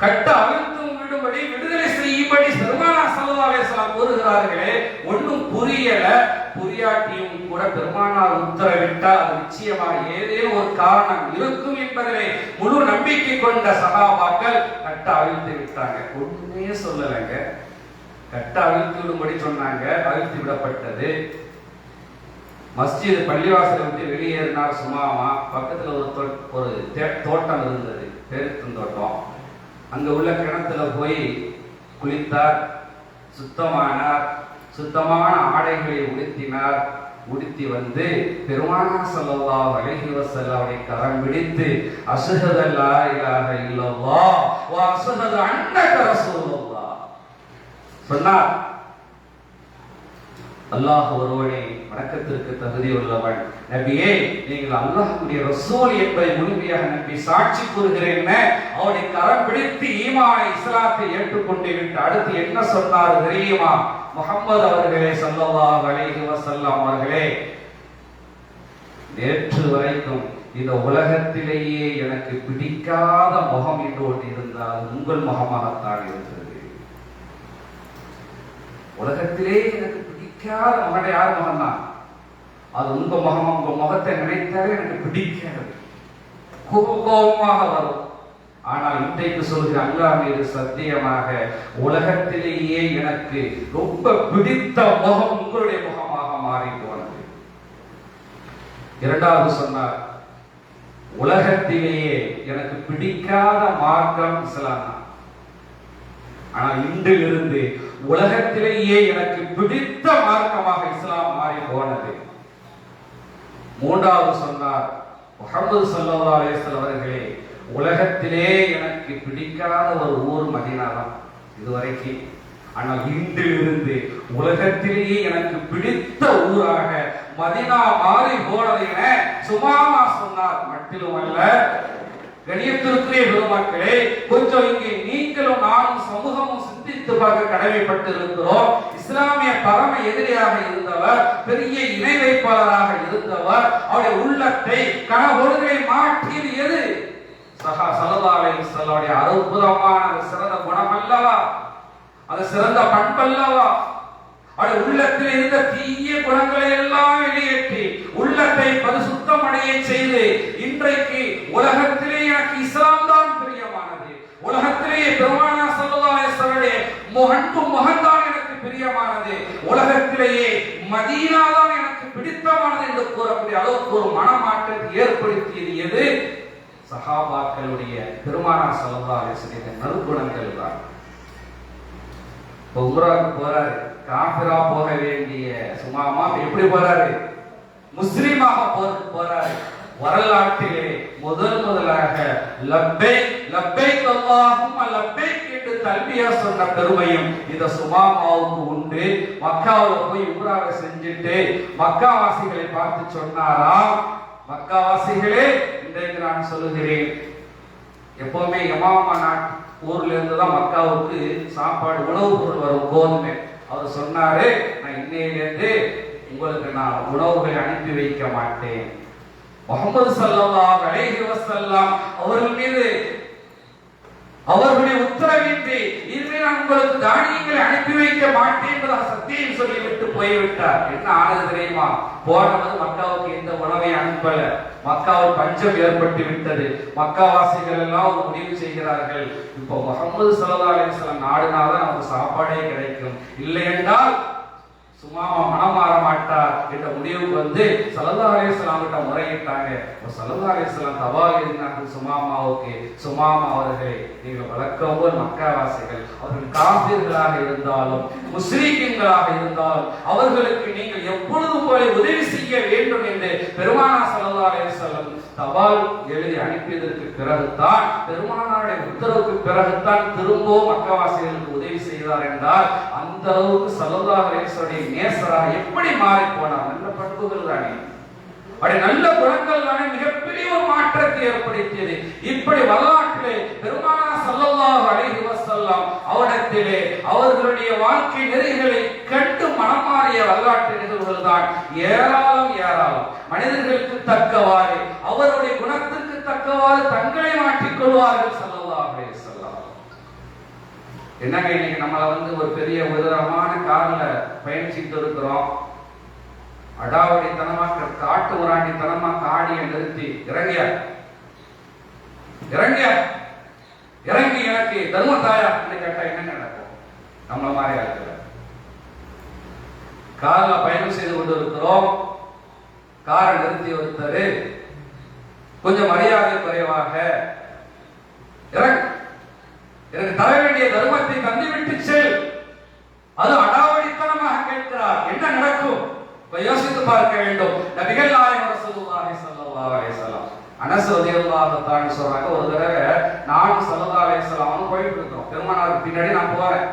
கட்ட அவிழ்த்து விடும்படி விடுதலை செய்யும்படி பெருமானார் ஸல்லல்லாஹு அலைஹி வஸல்லம் கூறுகிறார்களே, ஒன்றும் புரியல. புரியாட்டியும் கூட பெருமானார் உத்தரவிட்டால் அது நிச்சயமாக ஏதேனும் ஒரு காரணம் இருக்கும் என்பதிலே முழு நம்பிக்கை கொண்ட சஹாபாக்கள் கட்ட அவிழ்த்து விட்டாங்க. ஒண்ணுமே சொல்லலைங்க, கட்ட அவிழ்த்து விடும்படி சொன்னாங்க, அவிழ்த்து விடப்பட்டது. மஸ்ஜித் பள்ளிவாசலை விட்டு வெளியேறினார் சுமாமா. பக்கத்துல ஒரு தோட்டம் இருந்தது, பெருத்தோட்டம். அங்க உள்ள கிணத்துல போய் குளித்தார், சுத்தமானார், சுத்தமான ஆடைகளை உடுத்தினார். உடுத்தி வந்து பெருமானார் ஸல்லல்லாஹு அலைஹி வஸல்லம் கரம் பிடித்து அஷ்ஹது அல்லா இலாஹ இல்லல்லாஹ் வ அஷ்ஹது அன்னக ரசூலுல்லாஹ் சொன்னார். அல்லாஹ் ஒருவனே வணக்கத்திற்கு தகுதி உள்ளவன், நபியே நீங்கள் அல்லாஹ்வுடைய ரசூல் என்பதை முழுமையாக நம்பி சாட்சி கூறுகிறேன். அவனை கரம் பிடித்து ஈமானை இஸ்லாத்தை ஏற்றுக்கொண்டு விட்டு அடுத்து என்ன சொன்னார் தெரியுமா? முஹம்மது அவர்களே ஸல்லல்லாஹு அலைஹி வஸல்லம் அவர்களே, நேற்று வரைக்கும் இந்த உலகத்திலேயே எனக்கு பிடிக்காத முகம் என்று ஒன்று இருந்தால் உங்கள் முகமாகத்தான் இருந்தது. உலகத்திலே எனக்கு பிடிக்காத மகன் யார் மகன் தான்? அது உங்க முகம், உங்க முகத்தை நினைத்தாலே எனக்கு பிடிக்காது, கோபமாக வரும். ஆனால் இன்றைக்கு சொல்கிற அல்லாஹ் மீது சத்தியமாக, உலகத்திலேயே எனக்கு ரொம்ப பிடித்த முகம் உங்களுடைய முகமாக மாறி போனது. இரண்டாவது சொன்னார், உலகத்திலேயே எனக்கு பிடிக்காத மார்க்கம் இஸ்லாம் தான். ஆனால் இன்றிலிருந்து உலகத்திலேயே எனக்கு பிடித்த மார்க்கமாக இஸ்லாம் மாறி போனது. மூன்றாவது சொன்னார், முஹம்மது ஸல்லல்லாஹு அலைஹி வஸல்லம் அவர்களே, உலகத்திலே எனக்கு பிடிக்காத ஒரு ஊர் மதீனா தான் இதுவரைக்கும். ஆனால் இன்றிலிருந்து உலகத்திலேயே எனக்கு பிடித்த ஊராக மதீனா மாறி போனது என சுமாமா சொன்னார். மட்டிலுமல்ல, கணியத்திற்குரிய பெருமக்களே, கொஞ்சம் இங்கே நீங்களும் நானும் சமூகமும் சிந்தித்து பார்க்க கடமைப்பட்டு இருக்கிறோம். இஸ்லாமிய பரம எதிரியாக இருந்தவர், பெரிய இணை வைப்பாளராக இருந்தவர், அவருடைய உள்ளத்தை கனவொழுங்கை மாற்றியது எது? ஸல்லல்லாஹு அலைஹி வஸல்லம் அற்புதமான சிறந்த குணம் அல்லவா? அது சிறந்த பண்பல்லவா? அவருடைய உள்ளத்தில் இருந்த தீய குணங்களை எல்லாம் வெளியேற்றி உள்ளத்தை பரிசுத்தம் அடைய செய்து, இன்றைக்கு உலகத்திலே எனக்கு இஸ்லாம் தான் பிரியமானது, உலகத்திலேயே பெருமானார் ஸல்லல்லாஹு அலைஹி வஸல்லம் முகம்தான் எனக்கு பிரியமானது, உலகத்திலேயே மதீனா தான் எனக்கு பிடித்தமானது என்று கூறக்கூடிய அளவுக்கு ஒரு மனமாற்றத்தை ஏற்படுத்தியது எது? சஹாபாக்களுடைய பெருமானார் ஸல்லல்லாஹு அலைஹி வஸல்லம் நற்குணங்கள் தான். உம்ராவுக்கு போறாரு, காஃபிரா போக வேண்டிய சுமாமா எப்படி போறாரு? முஸ்லிமாக போறாரு. வரலாற்றிலே முதலாக லப்பைக் லப்பைக் அல்லாஹும்ம லப்பைக் என்று தல்பியா சொன்ன பெருமையும் இந்த சுமாமாவுக்கு உண்டு. மக்காவுல போய் உம்ராவை செஞ்சுட்டு மக்காவாசிகளை பார்த்து சொன்னாராம், மக்காவாசிகளே, இன்றைக்கு நான் சொல்லுகிறேன், எப்பவுமே யமாமா நாட்டு ஊர்ல இருந்துதான் மக்காவுக்கு சாப்பாடு உணவு பொருள் வரும், கோதுமை. அவர் சொன்னாரு, நான் இன்னையிலிருந்து உங்களுக்கு நான் உணவுகளை அனுப்பி வைக்க மாட்டேன். முஹம்மது ஸல்லல்லாஹு அலைஹி வஸல்லம் அவர்கள் மீது அவர்களுடைய உத்தரவின்றி இனிமேல் நான் உங்களுக்கு தானியங்களை அனுப்பி வைக்க மாட்டேன் என்பதாக சத்தியம் சொல்லிவிட்டு போய்விட்டார். என்ன ஆனது தெரியுமா? போனது மக்காவுக்கு எந்த உணவை அனுப்பல. மக்காவில் பஞ்சம் ஏற்பட்டு விட்டது. மக்காவாசிகள் எல்லாம் ஒரு முடிவு செய்கிறார்கள், இப்போ முஹம்மது ஸல்லல்லாஹு அலைஹி வஸல்லம் நாடுனாதான் நமக்கு சாப்பாடே கிடைக்கும், இல்லை என்றால் சுமாமா மனம் மாற மாட்டார் என்ற முடிவுக்கு வந்து ஸல்லல்லாஹு அலைஹி வஸல்லம் கிட்ட முறையிட்டாங்க. ஸல்லல்லாஹு அலைஹி வஸல்லம் தவா எழுதினார்கள் சுமாமாவுக்கு, சுமாமா அவர்களே, நீங்கள் வழக்கம் போல் மக்காவாசிகள், அவர்கள் காஃபிர்களாக இருந்தாலும் முஸ்லிம்களாக இருந்தாலும் அவர்களுக்கு நீங்கள் எப்பொழுதும் போல உதவி செய்ய வேண்டும் என்று பெருமானார் ஸல்லல்லாஹு அலைஹி வஸல்லம் தபால் எழுதி அனுப்பியதற்கு பிறகுதான், பெருமானாருடைய உத்தரவுக்கு பிறகுதான் திரும்பவும் மக்காவாசிகளுக்கு உதவி செய்தார் என்றால் அந்த அளவுக்கு ஸல்லல்லாஹு அலைஹி வஸல்லம் நேசராக எப்படி மாறி போனார்? நல்ல பண்புகள் தானே, அப்படி நல்ல குணங்கள் தானே மிகப்பெரிய ஒரு மாற்றத்தை ஏற்படுத்தியது. இப்படி வரலாற்றிலே பெருமானார் ஸல்லல்லாஹு அலைஹி வஸல்லம் அவரிடத்திலே அவர்களுடைய வாழ்க்கை நெறிகளை கண்டு மனமாறிய வரலாற்று நிகழ்வுகள் தான் ஏராளம் ஏராளம். மனிதர்களுக்கு தக்கவாறு, அவருடைய குணத்திற்கு தக்கவாறு தங்களை மாற்றிக் கொள்வார்கள் ஸல்லல்லாஹு அலைஹி வஸல்லம். என்னங்க, இன்னைக்கு நம்மள ஒரு பெரிய உயரமான கார்ல பயணிச்சுட்டு இருக்கிறோம், அடாவடித்தனமா காட்டு உராண்டித்தனமா காடியை நிறுத்தி இறங்கிய இறங்கி எனக்கு தர்மம் தாயா கேட்டா என்ன நடக்கும்? நம்மள மாதிரி ஆட்கள் கார்ல பயணம் செய்து கொண்டு இருக்கிறோம், காரை நிறுத்தி ஒருத்தர் கொஞ்சம் மரியாதை குறைவாக எனக்கு தர வேண்டிய தர்மத்தை தந்துவிட்டு செல், அது அடாவடித்தனமாக கேட்கிறார். என்ன நடக்கும்? யோசித்து பார்க்க வேண்டும். நபிகள் நாயகம் ரசூலுல்லாஹி ஸல்லல்லாஹு அலைஹி வஸல்லம் அனஸ் ரலியல்லாஹு தஆலா சொல்றாங்க, ஒரு தடவை நான் ஸல்லல்லாஹு அலைஹி வஸல்லம் போயிட்டு இருக்கோம், பெருமானாருக்கு பின்னாடி நான் போறேன்.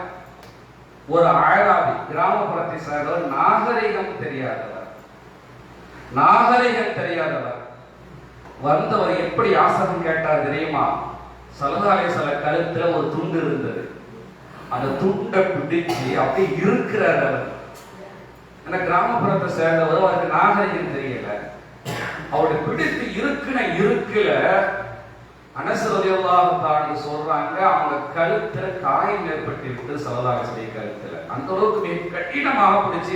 ஒரு அழகாவி கிராமப்புறத்தை சேர்ந்தவர், நாகரிகம் தெரியாதவர் வந்தவர் எப்படி யாசகம் கேட்டார் தெரியுமா? ஸல்லல்லாஹு அலைஹி வஸல்லம் கழுத்துல ஒரு துண்டு இருந்தது, அந்த துண்டை பிடிச்சு அப்படியே இருக்கிறார் அவர். அந்த கிராமப்புறத்தை சேர்ந்தவர், அவருக்கு நாகரிகம் தெரியல, அவருடைய பிடித்து இருக்குல அனஸ் ரலியல்லாஹு தஆலா சொல்றாங்க, அவங்க கழுத்துல காயம் ஏற்பட்டு விட்டு ஸல்லல்லாஹு அலைஹி வஸல்லம் கழுத்துல அந்த அளவுக்கு மிக கடினமாக பிடிச்சி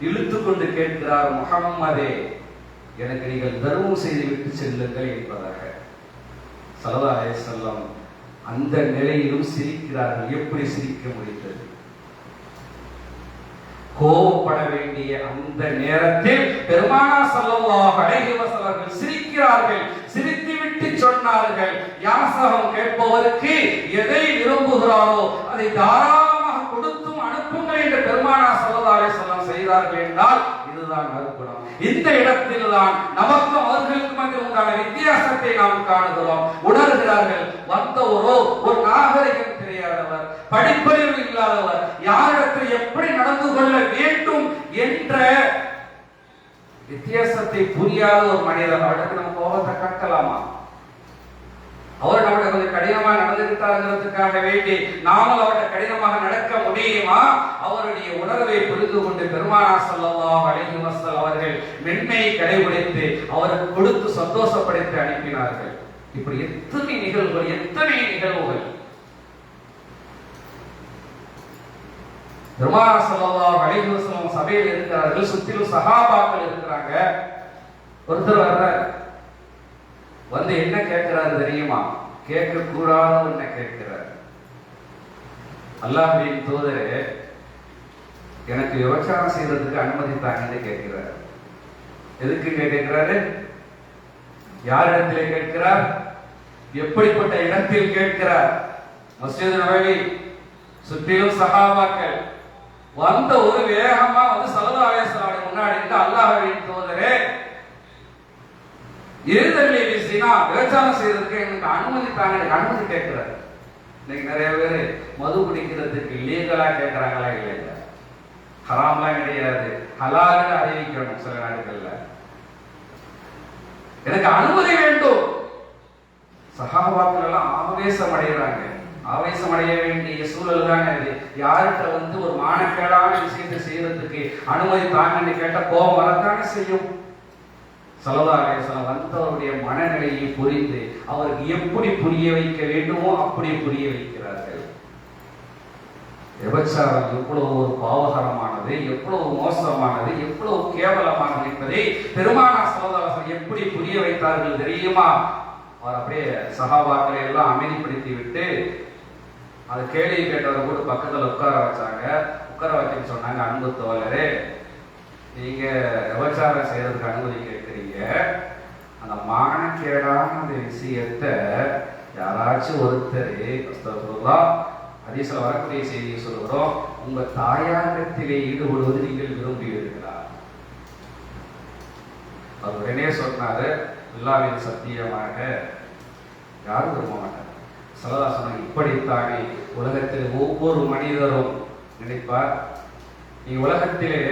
இழுத்து கொண்டு கேட்கிறார், முஹம்மதே எனக்கு நீங்கள் தர்மம் செய்து விட்டு செல்லுங்கள் என்பதாக. ஸல்லல்லாஹு அலைஹி வஸல்லம் அந்த நிலையிலும் சிரிக்கிறார்கள். எப்படி சிரிக்க முடிந்தது? கோபப்பட வேண்டிய அந்த நேரத்தில் பெருமானார் ஸல்லல்லாஹு அலைஹி வஸல்லம் சிரிக்கிறார்கள். சிரித்துவிட்டு சொன்னார்கள், யாசகம் கேட்பவருக்கு எதை விரும்புகிறாரோ அதை தாராளமாக கொடுத்தும் அனுப்புங்கள் என்று பெருமானார் ஸல்லல்லாஹு அலைஹி வஸல்லம் செய்தார்கள் என்றால் இதுதான் நற்குணம். இந்த இடத்தில் தான் நமக்கும் அவர்களுக்கும் மத்தியில் உண்டான வித்தியாசத்தை நாம் காணுகிறோம், உணர்கிறார்கள். வந்தவரோ ஒரு நாகரிகம் தெரியாதவர், படிப்பறிவு இல்லாதவர், யாரிடத்தில் எப்படி நடந்து கொள்ள வேண்டும் என்ற வித்தியாசத்தை புரியாத ஒரு மனிதர். அவருக்கு நம்ம கோபத்தை காட்டலாமா? அவர் நம்மகிட்ட கொஞ்சம் கடினமா நடந்துகிட்டாருங்கிறதுக்காக வேண்டி நாமும் அவர்கிட்ட கடினமாக நடக்க முடியுமா? அவருடைய உணர்வை புரிந்து கொண்டு பெருமானார் ஸல்லல்லாஹு அலைஹி வஸல்லம் அவர்கள் மென்மையை கடைபிடித்து அவருக்கு கொடுத்து சந்தோஷப்படுத்தி அனுப்பினார்கள். இப்படி எத்தனை நிகழ்வுகள் பெருமானார் ஸல்லல்லாஹு அலைஹி வஸல்லம் சபையில் இருக்கிறார்கள், சுற்றிலும் சஹாபாக்கள் இருக்கிறாங்க. ஒருத்தர் வர்றார், வந்து என்ன கேட்கிறாரு தெரியுமா? கேட்க கூடாத ஒன்ன கேட்கிறார். அல்லாஹ்வின் தூதரே, எனக்கு விபச்சாரம் செய்யறதுக்கு அனுமதி தாங்கன்னு கேட்கிறார். எதுக்கு கேட்கிறாரு? யாரிடத்திலே கேட்கிறார்? எப்படிப்பட்ட இடத்தில் கேட்கிறார்? மஸ்ஜித் நபவி, சுற்றிலும் சஹாபாக்கள். வந்த ஒரு வேகமா வந்து ஸல்லல்லாஹு அலைஹி வஸல்லம் முன்னாடி அல்லாஹ்வின் தூதரே, இருதலை வீசினா விபச்சாரம் செய்யறதுக்கு எனக்கு அனுமதி தாங்க, எனக்கு அனுமதி கேட்கிறார். இன்னைக்கு நிறைய பேர் மது குடிக்கிறதுக்கு லீகலா கேட்கறாங்களா? இல்லையா? ஹராம்லாம் கிடையாது, ஹலால்னு அறிவிக்கணும் சில நாடுகள்ல. எனக்கு அனுமதி வேண்டும். சஹாபாக்கள் எல்லாம் ஆவேசம் அடைகிறாங்க. ஆவேசம் அடைய வேண்டிய சூழல் தான் இது. யார்கிட்ட வந்து ஒரு மானக்கேடான விஷயத்தை செய்யறதுக்கு அனுமதி தாங்கன்னு கேட்ட கோபம் வரத்தானே செய்யும். ஸல்லல்லாஹு அலைஹி வஸல்லம் வந்தவருடைய மனநிலையை புரிந்து அவருக்கு எப்படி புரிய வைக்க வேண்டுமோ அப்படி புரிய வைக்கிறார்கள். விபச்சாரம் எவ்வளவு ஒரு பாவகரமானது, எவ்வளவு மோசமானது, எவ்வளவு கேவலமானது என்பதை பெருமானார் ஸல்லல்லாஹு அலைஹி வஸல்லம் எப்படி புரிய வைத்தார்கள் தெரியுமா? அவர் அப்படியே சஹாபாக்களை எல்லாம் அமைதிப்படுத்தி விட்டு அது கேள்வி கேட்டவரை கூட பக்கத்துல உட்கார வச்சாங்க. உட்கார வச்சுன்னு சொன்னாங்க, அன்பு தோழரே, நீங்க விபச்சாரம் செய்யறதுக்கு அனுமதி கேட்கிறீங்க, அந்த மானக்கேடான அந்த விஷயத்தை யாராச்சும் ஒருத்தர் ஹதீஸ்ல வரக்கூடிய செய்தியை சொல்கிறோம், உங்க தாயாரிடத்திலே ஈடுபடுவது நீங்கள் விரும்புவீர்களா? அவர் உடனே சொன்னாரு, அல்லாஹ்வின் சத்தியமாக யாரும் விரும்ப மாட்டார். ஸல்லல்லாஹு அலைஹி வஸல்லம் இப்படித்தானே உலகத்தில் ஒவ்வொரு மனிதரும் நினைப்பார். நீ உலகத்திலே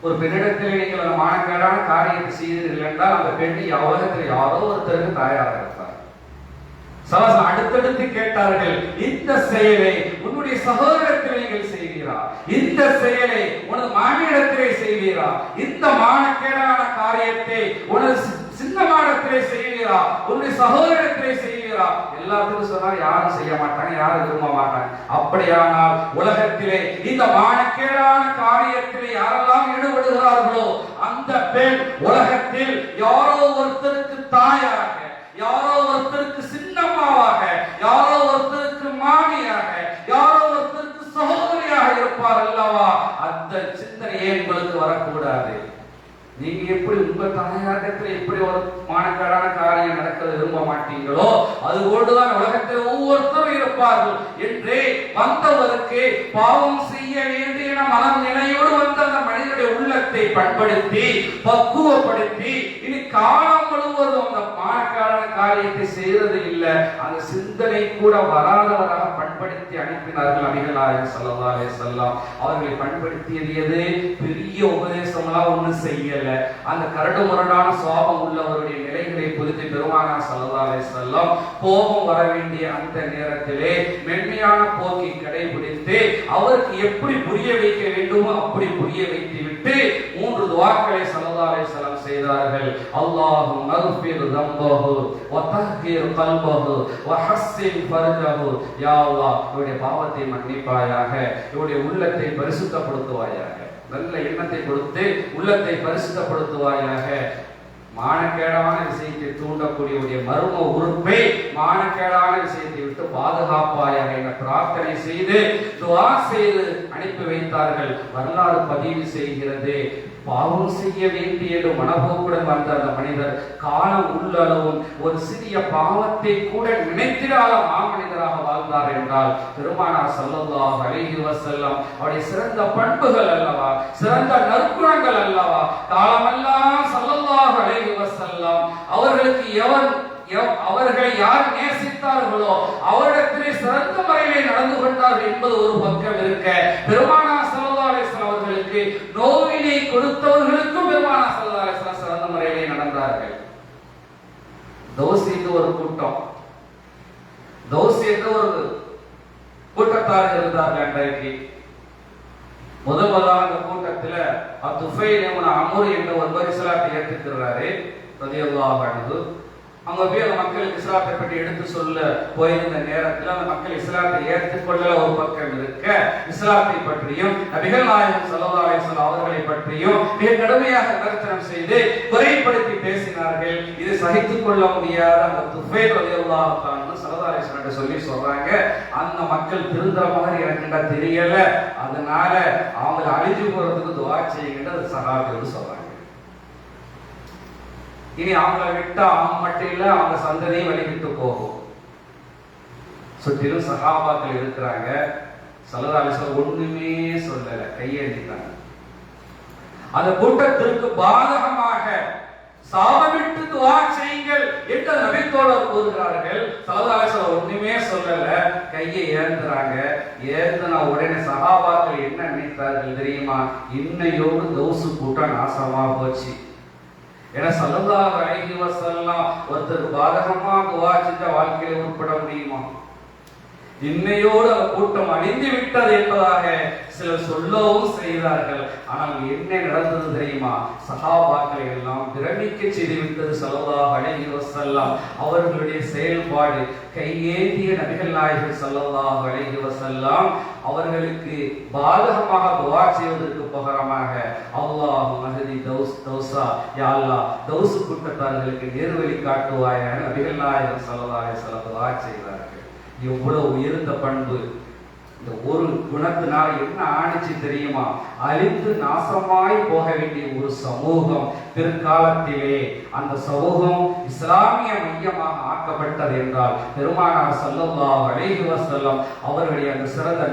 ஒரு பெண்ணிடத்திலே நீங்கள் மானக்கேடான காரியத்தை செய்தீர்கள் என்றால் அந்த பெண்ணை உலகத்தில் யாரோ ஒருத்தருக்கு தாயாக இருப்பார். ஸல்லல்லாஹு அடுத்தடுத்து கேட்டார்கள், இந்த செயலை உன்னுடைய சகோதரத்தில் நீங்கள் செய்வீரா? இந்த செயலை உனது மாமியிடத்திலே செய்வீரா? இந்த மானக்கேடான காரியத்தை உனது சின்னமானத்திலே செய்வீரா? உன்னுடைய சகோதரத்திலே செய்வீரா? எல்லாத்துக்கும் சொன்னால் யாரும் செய்ய மாட்டாங்க, யாரும் விரும்ப மாட்டாங்க. அப்படியானால் உலகத்திலே இந்த மானக்கேடான காரியத்திலே யாரெல்லாம் ஈடுபடுகிறார்களோ அந்த பெண் உலகத்தில் யாரோ ஒருத்தருக்கு தாயாக, யாரோ ஒருத்தருக்கு சின்னம்மாவாக, யாரோ ஒருத்தருக்கு மாமியாக, யாரோ ஒருத்தருக்கு சகோதரியாக இருப்பார் அல்லவா? அந்த சிந்தனையே உங்களுக்கு வரக்கூடாது. நீங்க எப்படி உங்க தாயாரிடத்தில் எப்படி ஒரு மானக்கேடான காரியம் நடக்கிறது விரும்ப மாட்டீங்களோ அதுபோன்றுதான் உலகத்தில் ஒவ்வொருத்தரும் இருப்பார்கள் என்று வந்தவருக்கு பாவம் செய்ய வேண்டிய மனம் நிலையோடு வந்த அந்த மனிதனுடைய உள்ளத்தை பண்படுத்தி பக்குவப்படுத்தி இனி காலம் முழுவதும் அந்த மானக்கேடான காரியத்தை செய்யறது இல்லை, அந்த சிந்தனை கூட வராதவராக பண்படுத்தி அனுப்பினார்கள் நபிகள் நாயகம் ஸல்லல்லாஹு அலைஹி வஸல்லம். அவர்களை பண்படுத்தியது எது? பெரிய உபதேசம்லாம் ஒன்றும் செய்யல. அந்த கரடு முரடான சுவாபம் உள்ளவருடைய நிலைகளை புரிந்து பெருமானார் ஸல்லல்லாஹு அலைஹி வஸல்லம் கோபம் வர வேண்டிய அந்த நேரத்திலே மென்மையான போக்கை கடைபிடித்து அவருக்கு எப்படி புரிய வைக்க வேண்டுமோ அப்படி புரிய வைத்து விட்டு 3 துஆக்களை ஸல்லல்லாஹு ஸல்லல்லாஹு அலைஹி வஸல்லம் செய்தார்கள். அல்லாஹும் மக்ஃபிர் தம்பஹு வ தஹ்ஹிர் கல்பஹு வ ஹஸ்ஸின் ஃபர்ஜஹு. யா அல்லாஹ், இவருடைய பாவத்தை மன்னிப்பாயாக, இவருடைய உள்ளத்தை பரிசுத்தப்படுத்துவாயாக, நல்ல எண்ணத்தை கொடுத்து உள்ளத்தை பரிசுத்தப்படுத்துவாயாக. மானக்கேடான விஷயத்தை தூண்டக்கூடிய மர்ம உறுப்பை மானக்கேடான விஷயத்தை விட்டு பாதுகாப்பாயாக என பிரார்த்தனை செய்து துஆ செய்து அனுப்பி வைத்தார்கள். வரலாறு பதிவு செய்கிறது, பாவம் செய்ய வேண்டிய மனப்போக்குடன் வந்த அந்த மனிதர் காலம் உள்ளளவும் ஒரு சிறிய பாவத்தை கூட நினைத்திடாத மாமனிதராக வாழ்ந்தார் என்றால் பெருமானார் ஸல்லல்லாஹு அலைஹி வஸல்லம் அவருடைய சிறந்த பண்புகள் அல்லவா, சிறந்த நற்குணங்கள் அல்லவா. காலமெல்லாம் ஸல்லல்லாஹு அலைஹி வஸல்லம் அவர்களை யார் நேசித்தார்களோ அவரிடத்திலே சிறந்த முறையிலே நடந்து கொண்டார்கள் என்பது ஒரு பக்கம் இருக்க, பெருமானார் ஸல்லல்லாஹு அலைஹி வஸல்லம் அவர்களுக்கு நோவினை கொடுத்தவர்களுக்கும் பெருமானார் ஸல்லல்லாஹு அலைஹி வஸல்லம் சிறந்த முறையிலே நடந்தார்கள். தௌஸ் என்ற ஒரு கூட்டம், தௌஸ் என்ற ஒரு கூட்டத்தார் இருந்தார்கள். அன்றைக்கு முதலாக அந்த கூட்டத்துல துஃபைல் இப்னு அம்ர் என்ற ஒருவர் இஸ்லாத்தை ஏற்றுக்கிறாரு ரலியல்லாஹு அன்ஹு. அவங்க போய் அந்த மக்களுக்கு இஸ்லாத்தை பற்றி எடுத்து சொல்ல போயிருந்த நேரத்தில் அந்த மக்கள் இஸ்லாத்தை ஏற்றுக்கொள்ள ஒரு பக்கம் இருக்க, இஸ்லாத்தை பற்றியும் நபிகள் நாயகம் ஸல்லல்லாஹு அலைஹி வஸல்லம் அவர்களை பற்றியும் மிக கடுமையாக விமர்சனம் செய்து குறைப்படுத்தி பேசினார்கள். இது சகித்துக் கொள்ள முடியாத அந்த துஃபைல் ரலியல்லாஹு அன்ஹு ஸல்லல்லாஹு அலைஹி வஸல்லம் சொல்லி சொல்றாங்க, அந்த மக்கள் திருந்துற மாதிரி எனக்கு தெரியல, அதனால அவங்களை அழிஞ்சு போறதுக்கு துஆ செய்யுங்கன்னு சஹாபிகள் சொல்றாங்க. இனி அவங்களை விட்டா அவங்க மட்டும் இல்ல, அவங்க சந்ததியும் வழிவிட்டு போகும். சுற்றிலும் சஹாபாக்கள் இருக்கிறாங்க. ஸல்லல்லாஹு அலைஹி வஸல்லம் ஒண்ணுமே சொல்லல, கையேந்திட்டாங்க. அந்த கூட்டத்திற்கு பாதகமாக சாபமிட்டு துஆ செய்யுங்கள் என்று நபித்தோழர் கூறுகிறார்கள். ஸல்லல்லாஹு அலைஹி வஸல்லம் ஒண்ணுமே சொல்லல, கையை ஏந்துறாங்க. ஏந்துன உடனே சஹாபாக்கள் என்ன நினைத்தார்கள் தெரியுமா? இன்னையோடு தௌசு கூட்டம் நாசமா போச்சு. ஏன்னா ஸல்லல்லாஹு அலைஹி வஸல்லம் ஒருத்தருக்கு பாதகமா துஆ செஞ்ச வாழ்க்கையில உட்பட முடியுமா? இன்னையோடு அந்த கூட்டம் அழிந்து விட்டது என்பதாக சிலர் சொல்லவும் செய்தார்கள். ஆனால் என்ன நடந்தது தெரியுமா? சஹாபாக்களை எல்லாம் பிரமிக்க செய்துவிட்டது ஸல்லல்லாஹு அலைஹி வஸல்லம் அவர்களுடைய செயல்பாடு. கையேந்திய நபிகள் நாயகம் ஸல்லல்லாஹு அலைஹி வஸல்லம் அவர்களுக்கு பாதகமாக துஆ செய்வதற்கு பகரமாக அல்லாஹ் மஹதி தௌஸா, யா அல்லாஹ் தௌஸ் கூட்டத்தார்களுக்கு நேர்வழி காட்டுவாயாக நபிகள் நாயகம் ஸல்லல்லாஹு அலைஹி வஸல்லம் துஆ செய்தார்கள். எவ்வளவு உயர்ந்த பண்பு! இந்த ஒரு குணத்தினால என்ன ஆணிச்சு தெரியுமா? அழித்து நாசமாய் போக வேண்டிய ஒரு சமூகம் பிற்காலத்திலே அந்த சமூகம் இஸ்லாமிய மையமாக ஆக்கப்பட்டது என்றால் பெருமானார் ஸல்லல்லாஹு அலைஹி வஸல்லம் அவர்களுடைய அந்த சிறந்த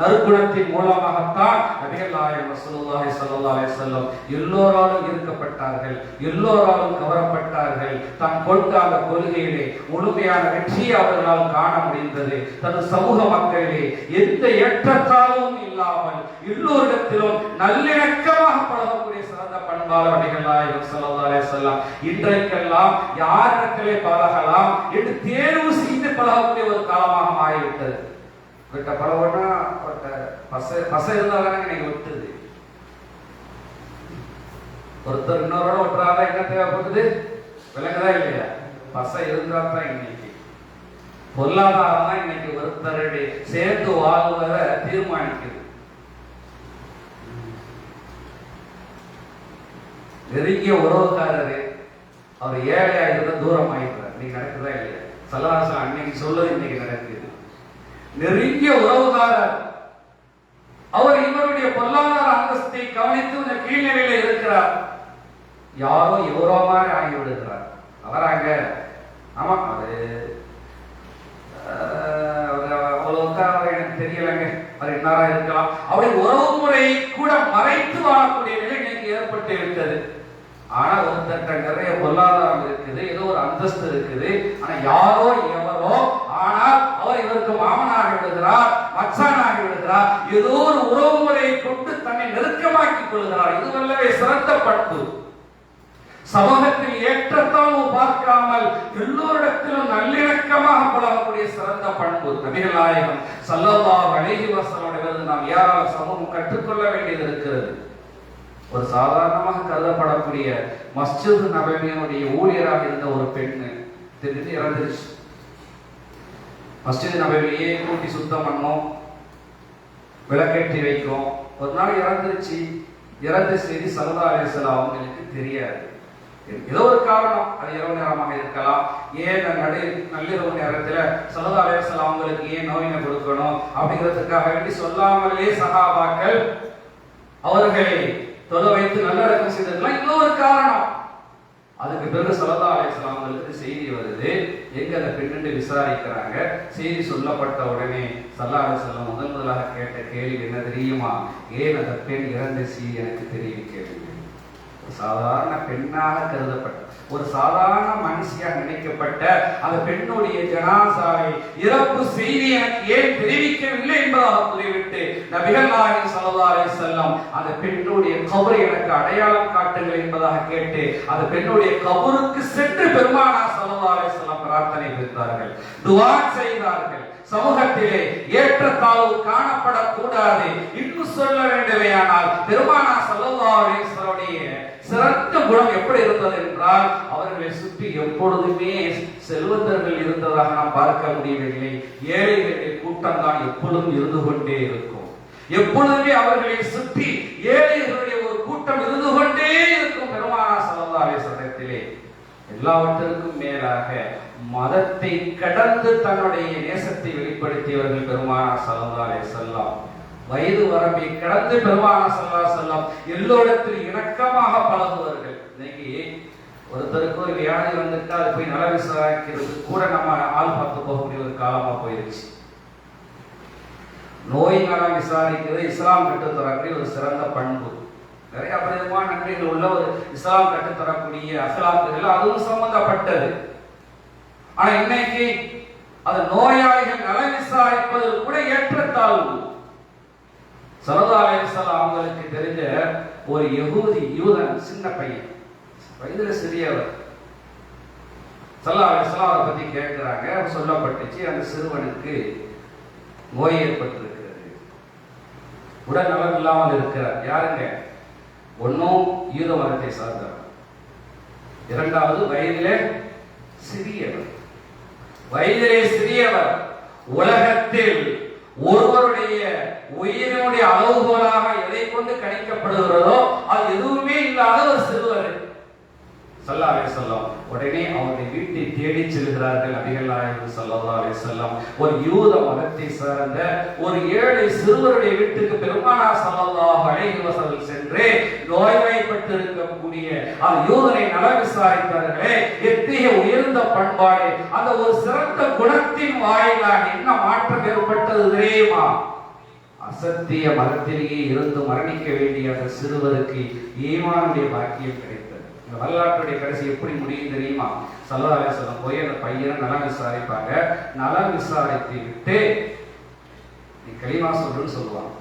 நற்குணத்தின் மூலமாகத்தான் நபிகள் நாயகம் ரசூலுல்லாஹி ஸல்லல்லாஹு அலைஹி வஸல்லம் எல்லோராலும் ஈர்க்கப்பட்டார்கள், எல்லோராலும் கவரப்பட்டார்கள். தான் கொண்ட அந்த கொள்கையிலே முழுமையான வெற்றியை அவர்களால் காண முடிந்தது. தன் சமூக மக்களிலே எந்த ஏற்றத்தாலும் இல்லாமல் எல்லோரிடத்திலும் நல்லிணக்கமாக பழகக்கூடிய சிறந்த பண்பாளர் நபிகள் நாயகம் ஸல்லல்லாஹு அலைஹி வஸல்லம். இன்றைக்கெல்லாம் யாரிடத்திலே பழகலாம் என்று தேர்வு செய்து பழகக்கூடிய ஒரு காலமாக மாறிவிட்டது. கிட்ட பழகணும்னா பசை இருந்தாலும் நீங்க விட்டுது. ஒருத்தர் இன்னொரு ஒட்டுறாங்க, என்ன தேவைப்படுது? விளங்குதா இல்லையா? பசை இருந்தா தான் இன்னைக்கு பொருளாதாரம் தான் இன்னைக்கு ஒருத்தருடைய சேர்ந்து வாழ்வதை தீர்மானிக்குது. நெருங்கிய உறவுக்காரரு அவர் ஏழையா இருந்த தூரம் ஆயிடுறார். இன்னைக்கு நடக்குதா இல்லையா? ஸல்லல்லாஹு அலைஹி வஸல்லம் அன்னைக்கு சொல்லுது, இன்னைக்கு நடக்குது. நெருங்கிய உறவுகாரர் அவர் இவருடைய பொருளாதார அந்தஸ்தை கவனித்து இந்த கீழ்நிலையில இருக்கிறார். யாரோ எவரோ மாதிரி ஆகி விடுகிறார். அவராங்க ஆமா அது அவ்வளவுக்கா எனக்கு தெரியலங்க, அவர் இன்னாரா இருக்கலாம். அவருடைய உறவு முறையை கூட மறைத்து வாழக்கூடிய நிலை இன்னைக்கு ஏற்பட்டு விட்டது. ஆனா ஒருத்தட்ட நிறைய பொருளாதாரம் இருக்குது, ஏதோ ஒரு அந்தஸ்து இருக்குது, ஆனா யாரோ எவரோ, ஆனால் அவர் இவருக்கு மாமனாக விடுகிறார், மச்சானாக விடுகிறார், ஏதோ ஒரு உறவு முறையை கொண்டு தன்னை நெருக்கமாக்கிக் கொள்கிறார். இது வல்லவே சிறந்த பண்பு. சமூகத்தில் ஏற்றத்தாழ்வு பார்க்காமல் எல்லோரிடத்திலும் நல்லிணக்கமாக பழகக்கூடிய சிறந்த பண்பு நபிகள் நாயகம் ஸல்லல்லாஹு அலைஹி வஸல்லம் நாம் யாரால் சமூகம் கற்றுக்கொள்ள வேண்டியது இருக்கிறது. ஒரு சாதாரணமாக கருதப்படக்கூடிய மஸ்ஜித் நபவியினுடைய ஊழியராக இருந்த ஒரு பெண்ணு திடீர்னு இறந்துருச்சு. மஸ்ஜித் நபவியே கூட்டி சுத்தம் பண்ணோம், விளக்கேற்றி வைக்கிறோம். ஒரு நாள் இறந்துருச்சு. இறந்த செய்தி ஸல்லல்லாஹு அலைஹி வஸல்லம் அவங்களுக்கு தெரியாது. ஏதோ ஒரு காரணம், அது இரவு நேரமாக இருக்கலாம். ஏன் நள்ளிரவு நேரத்துல ஸல்லல்லாஹு அலைஹி வஸல்லம் அவங்களுக்கு ஏன் நோயினை கொடுக்கணும் அப்படிங்கிறதுக்காக வேண்டி சொல்லாமலே சஹாபாக்கள் அவர்களை தொழ வைத்து நல்லடக்கம் செய்ததுலாம் ஏதோ ஒரு காரணம். அதுக்கு பிறகு ஸல்லல்லாஹு அலைஹி வஸல்லம் அவங்களுக்கு செய்தி வருது. எங்க அந்த பெண்ணு விசாரிக்கிறாங்க. செய்தி சொல்லப்பட்ட உடனே ஸல்லல்லாஹு அலைஹி வஸல்லம் முதலாக கேட்ட கேள்வி என்ன தெரியுமா? ஏன் அந்த பெண் இறந்த செய்தி எனக்கு தெரிவிக்கவில்லை. ஒரு சாதாரண பெண்ணாக கருதப்பட்ட, ஒரு சாதாரண மனுஷியாக நினைக்கப்பட்ட அந்த பெண்ணுடைய ஜனாசாவை இறப்பு செய்தி எனக்கு ஏன் தெரிவிக்கவில்லை என்பதாக கூறிவிட்டு நபிகள் நாயகம் ஸல்லல்லாஹு அலைஹி வஸல்லம் அந்த பெண்ணுடைய கபரை எனக்கு அடையாளம் காட்டுங்கள் என்பதாக கேட்டு அந்த பெண்ணுடைய கபருக்கு சென்று பெருமானார் ஸல்லல்லாஹு அலைஹி வஸல்லம் பிரார்த்தனை செய்தார்கள், துஆ செய்தார்கள். சமூகத்திலே ஏற்றத்தாழ்வு காணப்படக்கூடாது. இன்னும் சொல்ல வேண்டுமையானால் பெருமானார் ஸல்லல்லாஹு அலைஹி வஸல்லம் சிறந்த குணம் எப்படி இருந்தது என்றால் அவர்களை சுற்றி எப்பொழுதுமே செல்வந்தர்கள் இருந்ததாக நாம் பார்க்க முடியவில்லை. ஏழைகளின் கூட்டம் தான் எப்பொழுதும் இருந்து கொண்டே இருக்கும். எப்பொழுதுமே அவர்களை சுற்றி ஏழைகளுடைய ஒரு கூட்டம் இருந்து கொண்டே இருக்கும். பெருமானார் ஸல்லல்லாஹு அலைஹி வஸல்லத்திலே எல்லாவற்றிற்கும் மேலாக மதத்தை கடந்து தன்னுடைய நேசத்தை வெளிப்படுத்தியவர்கள் பெருமானார் ஸல்லல்லாஹு அலைஹி வஸல்லம். வயது வரம்பை கடந்து பெருமானார் ஸல்லல்லாஹு அலைஹி வஸல்லம் எல்லோரிடத்திலும் இணக்கமாக பழகுவார்கள். இன்னைக்கு ஒருத்தருக்கு ஒரு வியாதி வந்துட்டா அது போய் நல விசாரிக்கிறது கூட நம்ம ஆள் பார்த்து போகக்கூடிய ஒரு காலமா போயிருச்சு. நோய் நலம் விசாரிக்கிறது இஸ்லாம் கற்றுத்தரக்கூடிய ஒரு சிறந்த பண்பு. நிறைய விதமான நன்மைகள் உள்ள ஒரு இஸ்லாம் கற்றுத்தரக்கூடிய அஹ்லாக்குகள் அதுவும் சம்பந்தப்பட்டது. ஆனா இன்னைக்கு அது நோயாளிகள் நல விசாரிப்பது கூட ஏற்றத்தாழ்வு. ஸல்லல்லாஹு அலைஹி வஸல்லம் அவங்களுக்கு தெரிஞ்ச ஒரு யூதன் சின்ன பையன், வயதுல சிறியவர். ஸல்லல்லாஹு அலைஹி வஸல்லம் அவரை பத்தி கேட்கிறாங்க. சொல்லப்பட்டுச்சு அந்த சிறுவனுக்கு நோய் ஏற்பட்டிருக்கிறது, உடல் நலம் இல்லாமல் இருக்கிறார். யாருங்க? ஒன்னும் யூத மதத்தை சார்ந்தவர், இரண்டாவது வயதிலே சிறியவர். வயதிலே சிறியவர். உலகத்தில் ஒருவருடைய உயிரினுடைய அளவுகோலாக எதை கொண்டு கணிக்கப்படுகிறதோ அது எதுவுமே இல்லாத ஒரு சிறுவர். ஸல்லல்லாஹு அலைஹி வஸல்லம் உடனே அவருடைய வீட்டை தேடி செல்கிறார்கள். நபிகள் நாயகம் ஸல்லல்லாஹு அலைஹி வஸல்லம் ஒரு யூத மதத்தை சார்ந்த ஒரு ஏழை சிறுவருடைய வீட்டுக்கு பெருமானார் ஸல்லல்லாஹு அலைஹி வஸல்லம் சென்று நோய்வாய்ப்பட்டு இருக்கக்கூடிய அந்த யூதனை நல விசாரித்தார்களே, எத்தகைய உயர்ந்த பண்பாடு! அந்த ஒரு சிறந்த குணத்தின் வாயிலாக என்ன மாற்றம் ஏற்பட்டது தெரியுமா? அசத்திய மதத்திலேயே இருந்து மரணிக்க வேண்டிய அந்த சிறுவருக்கு ஈமானுடைய பாக்கியம் கிடைத்தது. வரலாற்றுடைய கடைசி எப்படி முடியும் தெரியுமா? ஸல்லல்லாஹு அலைஹி வஸல்லம் போய் அந்த பையனை நலம் விசாரிப்பாங்க. நலம் விசாரித்து விட்டு நீ கலிமா சொல்லுன்னு சொல்லுவாங்க.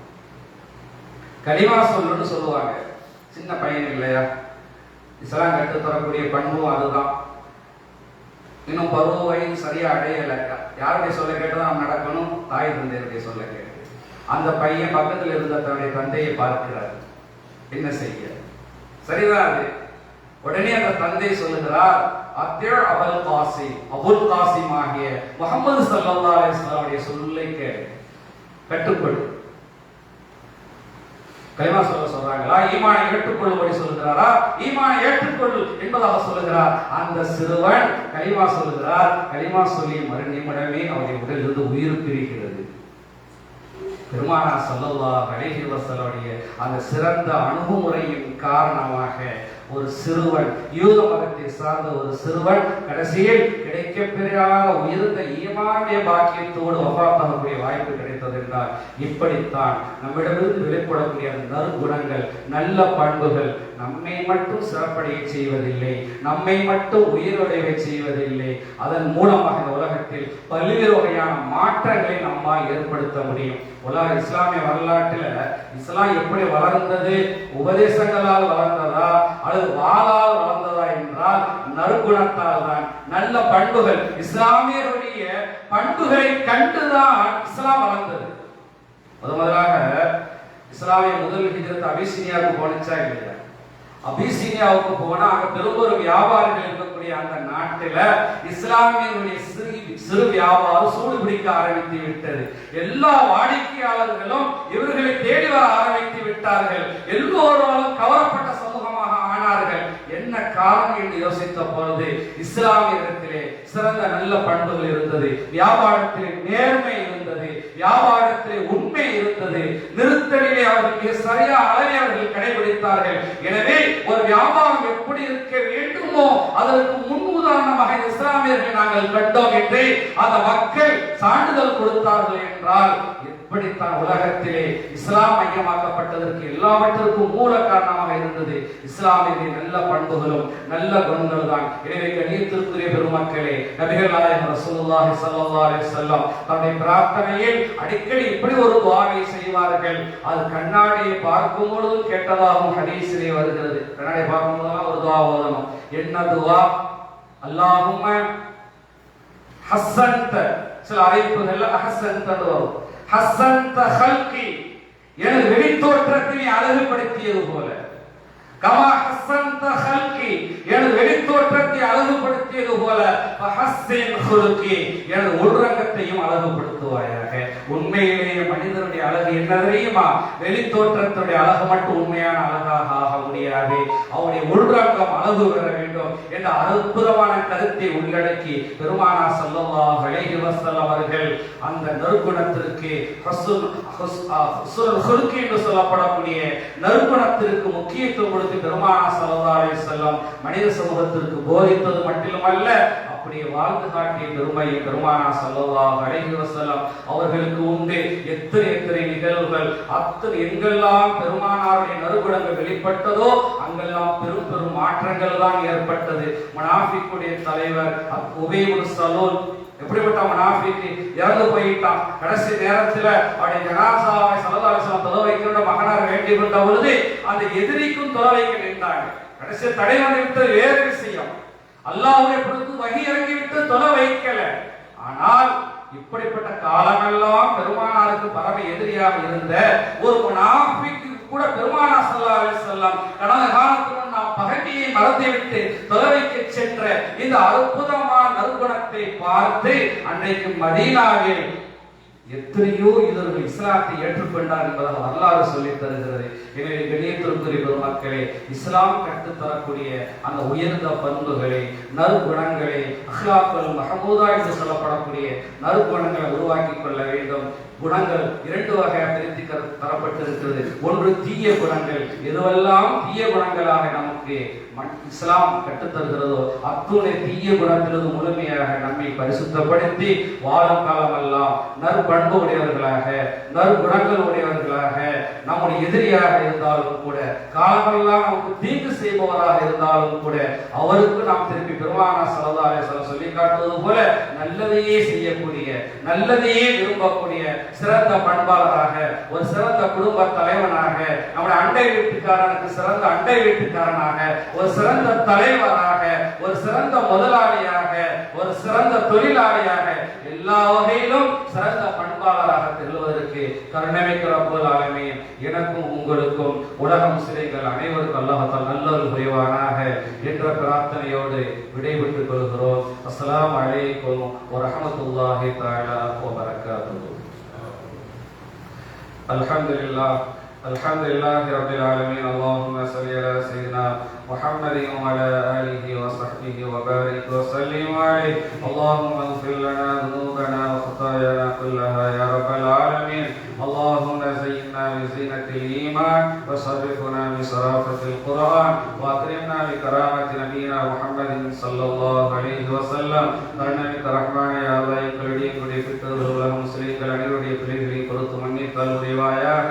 கலிமா சொல்லுன்னு சொல்லுவாங்க. சின்ன பையன் இல்லையா, இஸ்லாம் கற்று தரக்கூடிய பண்பும் அதுதான். இன்னும் பருவ வயது சரியா அடையல. யாருடைய சொல்ல கேட்டுதான் நாம் நடக்கணும்? தாய் தந்தையருடைய சொல்ல கேட்டு. அந்த பையன் பக்கத்தில் இருந்த தன்னுடைய தந்தையை பார்க்கிறார். என்ன செய்ய? சரிதான் அது. உடனே அந்த தந்தை சொல்லுகிறார், அத்தியர் அபுல் காசிம், அபுல் காசிம் ஆகிய முஹம்மது ஸல்லல்லாஹு அலைஹி வஸல்லம் சொல்லை கட்டுப்படு. கலிமா சொல்றாங்களா? ஈமானை ஏற்றுக்கொள்ளும்படி சொல்லுகிறாரா? ஈமானை ஏற்றுக்கொள் என்பதாக சொல்லுகிறார். அந்த சிறுவன் கலிமா சொல்லுகிறார். கலிமா சொல்லி மறு நிமிடமே அவருடைய உடலில் இருந்து உயிர் பிரிகிறது. பெருமானார் ஸல்லல்லாஹு அலைஹி வஸல்லம் அந்த சிறந்த அணுகுமுறையின் காரணமாக ஒரு சிறுவன், யூத மதத்தை சார்ந்த ஒரு சிறுவன் கடைசியில் கிடைக்கப்பெறாத உயர்ந்த ஈமானுடைய பாக்கியத்தோடு வஃபாத்தாகக்கூடிய வாய்ப்பு கிடைத்தது என்றால், இப்படித்தான் நம்மிடமிருந்து வெளிப்படக்கூடிய அந்த நற்குணங்கள், நல்ல பண்புகள் நம்மை மட்டும் சிறப்படைய செய்வதில்லை, நம்மை மட்டும் உயிரோடைய செய்வதில்லை. அதன் மூலமாக இந்த உலகத்தில் பல்வேறு வகையான மாற்றங்களை நம்மால் ஏற்படுத்த முடியும். உலக இஸ்லாமிய வரலாற்றில் இஸ்லாம் எப்படி வளர்ந்தது? உபதேசங்களால் வளர்ந்ததா அல்லது வாளால் வளர்ந்ததா என்றால் நற்குணத்தால் தான். நல்ல பண்புகள், இஸ்லாமியருடைய பண்புகளை கண்டுதான் இஸ்லாம் வளர்ந்தது. முதலாக இஸ்லாமிய முதல் ஹிஜ்ரத் அபிசீனியாவுக்கு போனுச்சா இல்லையா? அபிசீனியாவுக்கு போனா அங்க பெரும்பெரும் வியாபாரிகள் இருக்கக்கூடிய அந்த நாட்டில இஸ்லாமியர்களுடைய சிறு வியாபாரம் சூடு பிடிக்க ஆரம்பித்து விட்டது. எல்லா வாடிக்கையாளர்களும் இவர்களை தேடி வர ஆரம்பித்து விட்டார்கள். எல்லோரும் கவரப்பட்ட சமூகமாக ஆனார்கள். என்ன காரணம் என்று யோசித்த பொழுது இஸ்லாமியத்திலே சிறந்த நல்ல பண்புகள் இருந்தது, வியாபாரத்திலே நேர்மை இருந்தது, வியாபாரத்திலே உண்மை இருந்தது, நிறுத்தலிலே அவர்கள் சரியா அளவை அவர்கள் கடைபிடித்தார்கள். எனவே ஒரு வியாபாரம் எப்படி இருக்க வேண்டுமோ அதற்கு முன் உதாரணமாக இஸ்லாமியர்கள் நாங்கள் கண்டோம் என்று அந்த மக்கள் சான்றிதழ் கொடுத்தார்கள் என்றால் இப்படித்தான் உலகத்திலே இஸ்லாம் மையமாக்கப்பட்டதற்கு எல்லாவற்றிற்கும் மூல காரணமாக இருந்தது இஸ்லாமியரின் நல்ல பண்புகளும் நல்ல குணங்கள் தான். எனவே கண்ணியத்திற்குரிய பெருமக்களே, நபிகள் நாயகம் ரசூலுல்லாஹி ஸல்லல்லாஹு அலைஹி வஸல்லம் தன்னுடைய பிரார்த்தனையில் அடிக்கடி இப்படி ஒரு துஆவை செய்வார்கள். அது கண்ணாடியை பார்க்கும் பொழுது கேட்டதாகவும் ஹதீஸிலே வருகிறது. கண்ணாடியை பார்க்கும் போதெல்லாம் ஒரு துஆ ஓதணும். என்ன துஆ? அல்லாஹும்ம ஹஸ்ஸன்த, சில அறிவிப்புகள்ல அஹ்ஸன்த வரும். ஹஸ்ஸன்த ஹல்கி, எனது வெளித்தோற்றத்தை அழகுபடுத்தியது போல. கமா ஹஸ்ஸன்த ஹல்கி, எனது வெளித்தோற்றத்தை அழகுபடுத்தியது போல ஃபஹஸ்ஸின் ஹுலுகி, எனது உள்ரங்கத்தையும் அழகுபடுத்துவாயாக. உண்மையிலேயே மனிதனுடைய அழகு என்ன தெரியுமா? வெளித்தோற்றத்துடைய அழகு மட்டும் உண்மையான அழகாக ஆக முடியாது. அவனுடைய உள்ரங்கம் அழகு பெற வேண்டும் என்ற அற்புதமான கருத்தை உள்ளடக்கி பெருமானார் ஸல்லல்லாஹு அலைஹி வஸல்லம் அவர்கள் அந்த நற்குணத்திற்கு ஹுஸ்னுல் ஹுலுகி என்று சொல்லப்படக்கூடிய நற்குணத்திற்கு முக்கியத்துவம் கொடுத்து பெருமானார் ஸல்லல்லாஹு அலைஹி வஸல்லம் மனித சமூகத்திற்கு போதித்தது மட்டுமல்ல, அப்படியே வாழ்ந்து காட்டிய பெருமையை பெருமானார் ஸல்லல்லாஹு அலைஹி வஸல்லம் அவர்களுக்கு உண்டு. எத்தனை நிகழ்வுகள், அத்தனை எங்கெல்லாம் பெருமானாருடைய நற்குணங்கள் வெளிப்பட்டதோ அங்கெல்லாம் பெரும் பெரும் மாற்றங்கள் தான் ஏற்பட்டது. முனாஃபிக்குடைய தலைவர் உபை இப்னு சலூல் எப்படிப்பட்ட முனாஃபிக், இறந்து போயிட்டான். கடைசி நேரத்தில் அவருடைய ஜனாசாவை ஸல்லல்லாஹு அலைஹி வஸல்லம் தொழ வைக்கிற மகனார் வேண்டிக் கொண்ட பொழுது அந்த எதிரிக்கும் தொழ வைக்க நின்றாங்க. கடைசி தடை வந்து விட்டது வேறு விஷயம். அல்லாஹ்வுடைய பொறுத்து வஹி இறங்கி விட்டு தொழ வைக்கல. ஆனால் இப்படிப்பட்ட காலமெல்லாம் பெருமானாருக்கு பரம எதிரியாக இருந்த ஒரு முனாஃபிக் கூட பெருமானார் ஸல்லல்லாஹு அலைஹி வஸல்லம் கடந்த காலத்தில் நாம் பகைமையை மறந்துவிட்டு தொழ வைக்க சென்ற இந்த அற்புதமான நற்குணத்தை பார்த்து அன்றைக்கு மதீனாவில் எத்தனையோ இவர்கள் இஸ்லாத்தை ஏற்றுக்கொண்டார் என்பதாக வரலாறு சொல்லித் தருகிறது. எனவே கண்ணியத்திற்குரிய பெருமக்களே, இஸ்லாம் கற்றுத்தரக்கூடிய அந்த உயர்ந்த பண்புகளை, நற்குணங்களை, அஹ்லாக்குல் மஹமூதா என்று சொல்லப்படக்கூடிய நற்குணங்களை உருவாக்கி கொள்ள வேண்டும். குணங்கள் இரண்டு வகையாக பிரித்து தரப்பட்டிருக்கிறது. ஒன்று தீய குணங்கள். எதுவெல்லாம் தீய குணங்களாக நமக்கு இஸ்லாம் கற்றுத்தருகிறதோ அத்துணை தீய குணத்திலிருந்து முழுமையாக நம்மை பரிசுத்தப்படுத்தி வாழும் காலமெல்லாம் நற்பண்பு உடையவர்களாக, நற்குணங்கள் உடையவர்களாக, நம்முடைய எதிரியாக இருந்தாலும் கூட, காலமெல்லாம் நமக்கு தீங்கு செய்பவராக இருந்தாலும் கூட அவருக்கு நாம் திருப்பி பெருமானார் ஸல்லல்லாஹு அலைஹி வஸல்லம் சொல்லி காட்டுவது போல நல்லதையே செய்யக்கூடிய, நல்லதையே விரும்பக்கூடிய சிறந்த பண்பாளராக, ஒரு சிறந்த குடும்ப தலைவனாக, நம்முடைய அண்டை வீட்டுக்காரனுக்கு சிறந்த அண்டை வீட்டுக்காரனாக, ஒரு சிறந்த தலைவராக, ஒரு சிறந்த முதலாளியாக, ஒரு சிறந்த தொழிலாளியாக, எல்லா வகையிலும் சிறந்த பண்பாளராக திகழ்வதற்கு கருணைமிக்க ரப்பல் ஆலமீன் எனக்கும் உங்களுக்கும் உலக முஸ்லிம்கள் அனைவருக்கும் அல்லாஹ் தஆலா நல்லருள் புரிவானாக என்ற பிரார்த்தனையோடு விடைபெற்றுக் கொள்கிறோம். அஸ்ஸலாமு அலைக்கும் வ ரஹ்மத்துல்லாஹி தஆலா வ பரக்காத்துஹு. அல்ஹம்துலில்லாஹி ரப்பில் ஆலமீன். அல்லாஹும்ம ஸல்லி அலா ஸையிதினா முஹம்மதின் வ அலா ஆலிஹி வ ஸஹ்பிஹி வ பாரிக் வ ஸல்லிம் அலைஹி. அல்லாஹும்ம இக்ஃபிர் லனா ذنوبنا وخطايانا كلها يا رب العالمين. اللهم زينا بزينة الإيمان وشرفنا بشرافة القرآن وأكرمنا بكرامة نبينا محمد صلى الله عليه وسلم. கருணைமிக்க ரஹ்மானே, யா அல்லாஹ், எங்களுடைய உலக முஸ்லிம்கள் அனைவருடைய பிள்ளைகளை பொறுத்து மன்னித்தல் புரிவாயாக.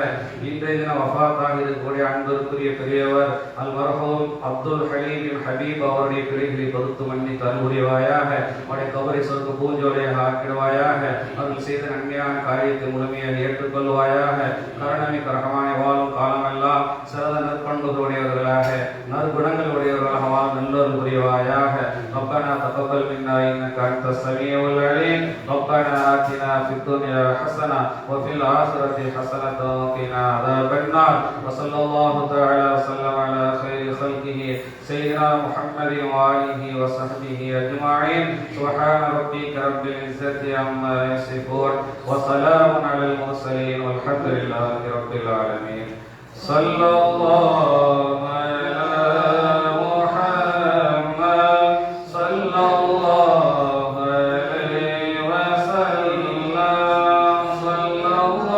இன்றைய தினம் வஃபாத்தாக இருக்கக்கூடிய அன்பிற்குரிய பெரியவர் அல் மர்ஹூம் அப்துல் ஹலீம் ஹபீப் அவருடைய பிள்ளைகளை பொறுத்து மன்னித்தல் புரிவாயாக. அவருடைய கபரை சொர்க்க பூஞ்சோலையாக ஆக்கிடுவாயாக. அவர்கள் செய்த நன்மையான காரியத்தை முழுமையாக ஏற்றுக்கொள்வாயாக. கருணைமிக்க ரஹ்மானே, வாழும் காலமெல்லாம் சிறந்த நற்பண்புகளுடையவர்களாக, நற்குணங்கள் உடையவர்களாக வாழும் நல்லோர் புரிவாயாக. ரப்பனா தகப்பல் மின்னா இன்னக அன்தஸ் ஸமீஉல் அலீம். ரப்பனா ஆத்தினா ஃபித் துன்யா ஹஸனா வ ஃபில் ஆখিরাতি ஹஸனத்தன் வ கினா அஸாபன் நார். வ ஸல்லல்லாஹு தஆலா வ ஸல்லம அலா கைரி خلقه سيدنا محمد وآله وصحبه أجمعين. سبحان ربك رب العزة عما يصفون وسلام على المرسلين والحمد لله رب العالمين. صلى الله على محمد صلى الله عليه وسلم. صلى الله على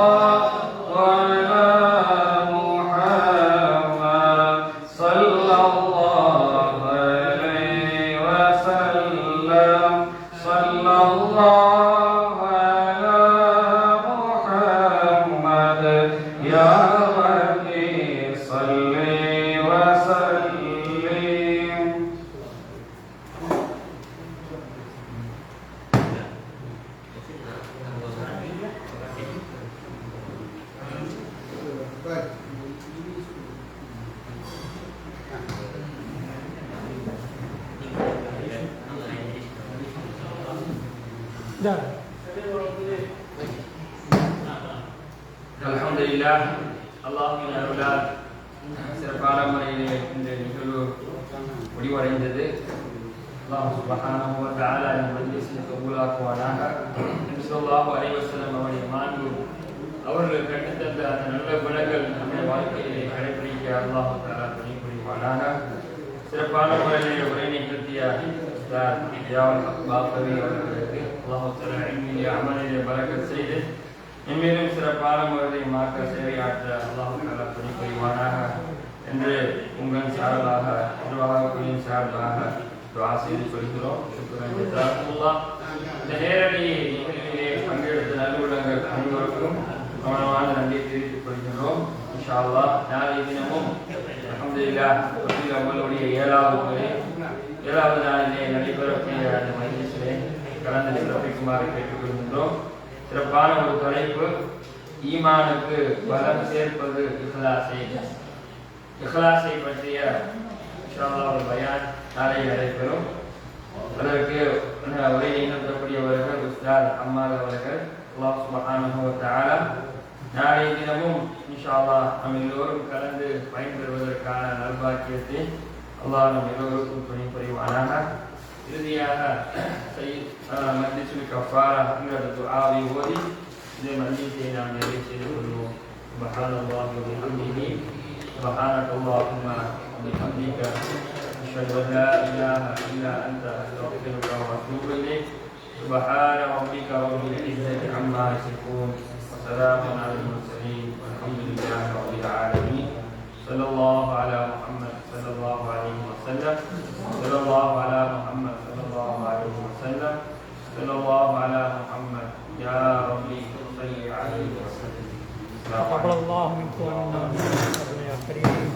محمد صلى الله عليه وسلم. صلى الله على محمد يا அல்ஹம்துலில்லாஹ். அல்லாஹ்வின் அருளால் சிறப்பான முறையிலே இந்த நிகழ்வு முடிவடைந்தது. அல்லாஹ் சுப்ஹானஹு வ தஆலா இந்த மஜ்லிஸை கபூலாக்குவானாக. நபி ஸல்லல்லாஹு அலைஹி வஸல்லம் அவருடைய மாண்பு அவர்கள் கற்றுத்தந்த அந்த நல்ல குணங்கள் நம்முடைய வாழ்க்கையிலே கடைபிடிக்க அல்லாஹ் தஆலா துணை புரிவானாக. சிறப்பான முறையிலே உரை நிகழ்த்திய பாக்கவி அவர்களுக்கு அல்லாஹ் தஆலா இல்மிலே அமலிலே பரக்கத் செய்து இன்மேலும் சிறப்பான முறையை மார்க்க சேவையாற்ற அல்லாஹ் தஆலா துணை புரிவானாக என்று உங்கள் சார்பாக நிர்வாகக்குழுவின் சார்பாக துஆ செய்து கொள்கிறோம். ஷுக்ரன் ஜஸாக்குல்லாஹ். இந்த நேரடி நிகழ்விலே பங்கெடுத்த நல்லுள்ளங்கள் அனைவருக்கும் கவனமான நன்றியை தெரிவித்துக் கொள்கிறோம். இன்ஷா அல்லாஹ் நாளைய தினமும் அல்ஹம்துலில்லாஹ் ரபியுல் அவ்வலுடைய 7வது நாளிலே நடைபெறக்கூடிய அந்த மஜ்லிஸிலே கலந்து சிறப்பிக்குமாறு கேட்டுக்கொள்கின்றோம். சிறப்பான ஒரு தலைப்பு, ஈமானுக்கு பலம் சேர்ப்பது இஹ்லாஸை பற்றிய இன்ஷா அல்லாஹ் ஒரு பயான் நாளை நடைபெறும். அதற்கு உரை நிகழ்த்தக்கூடியவர்கள் உஸ்தாத் அம்மார் அவர்கள். அல்லாஹ் சுப்ஹானஹு வ தஆலா நாளைய தினமும் இன்ஷா அல்லாஹ் நம் எல்லோரும் கலந்து பயன்பெறுவதற்கான நல்பாக்கியத்தை அல்லாஹ் நம் எல்லோருக்கும் துணை புரிவானாக. இறுதியாக மஜ்லிஸுல் கஃபாரா என்கிற துஆவை ஓதி இந்த மஜ்லிஸை நாம் நிறைவு செய்து கொள்வோம். சுப்ஹானல்லாஹி வ பிஹம்திஹி சுப்ஹானல்லாஹும்ம வ பிஹம்திக அஷ்ஹது அன் லா இலாஹா இல்லா அன்த அஸ்தக்ஃபிருக வ அத்தூபு இலைக். சுப்ஹான ரப்பிக ரப்பில் இஸ்ஸத்தி அம்மா யசிஃபூன் வ ஸலாமுன் அலல் முர்ஸலீன் வல்ஹம்துலில்லாஹி ரப்பில் ஆலமீன். ஸல்லல்லாஹு அலா முஹம்மத் ஸல்லல்லாஹு அலைஹி வஸல்லம். ஸல்லல்லாஹு அலா முஹம்மத் ஸல்லல்லாஹு அலைஹி வஸல்லம். ஸல்லல்லாஹு அலா முஹம்மத் யா ரப்பி ஸல்லி அலைஹி வஸல்லம். تقبل الله منكم يا كريم.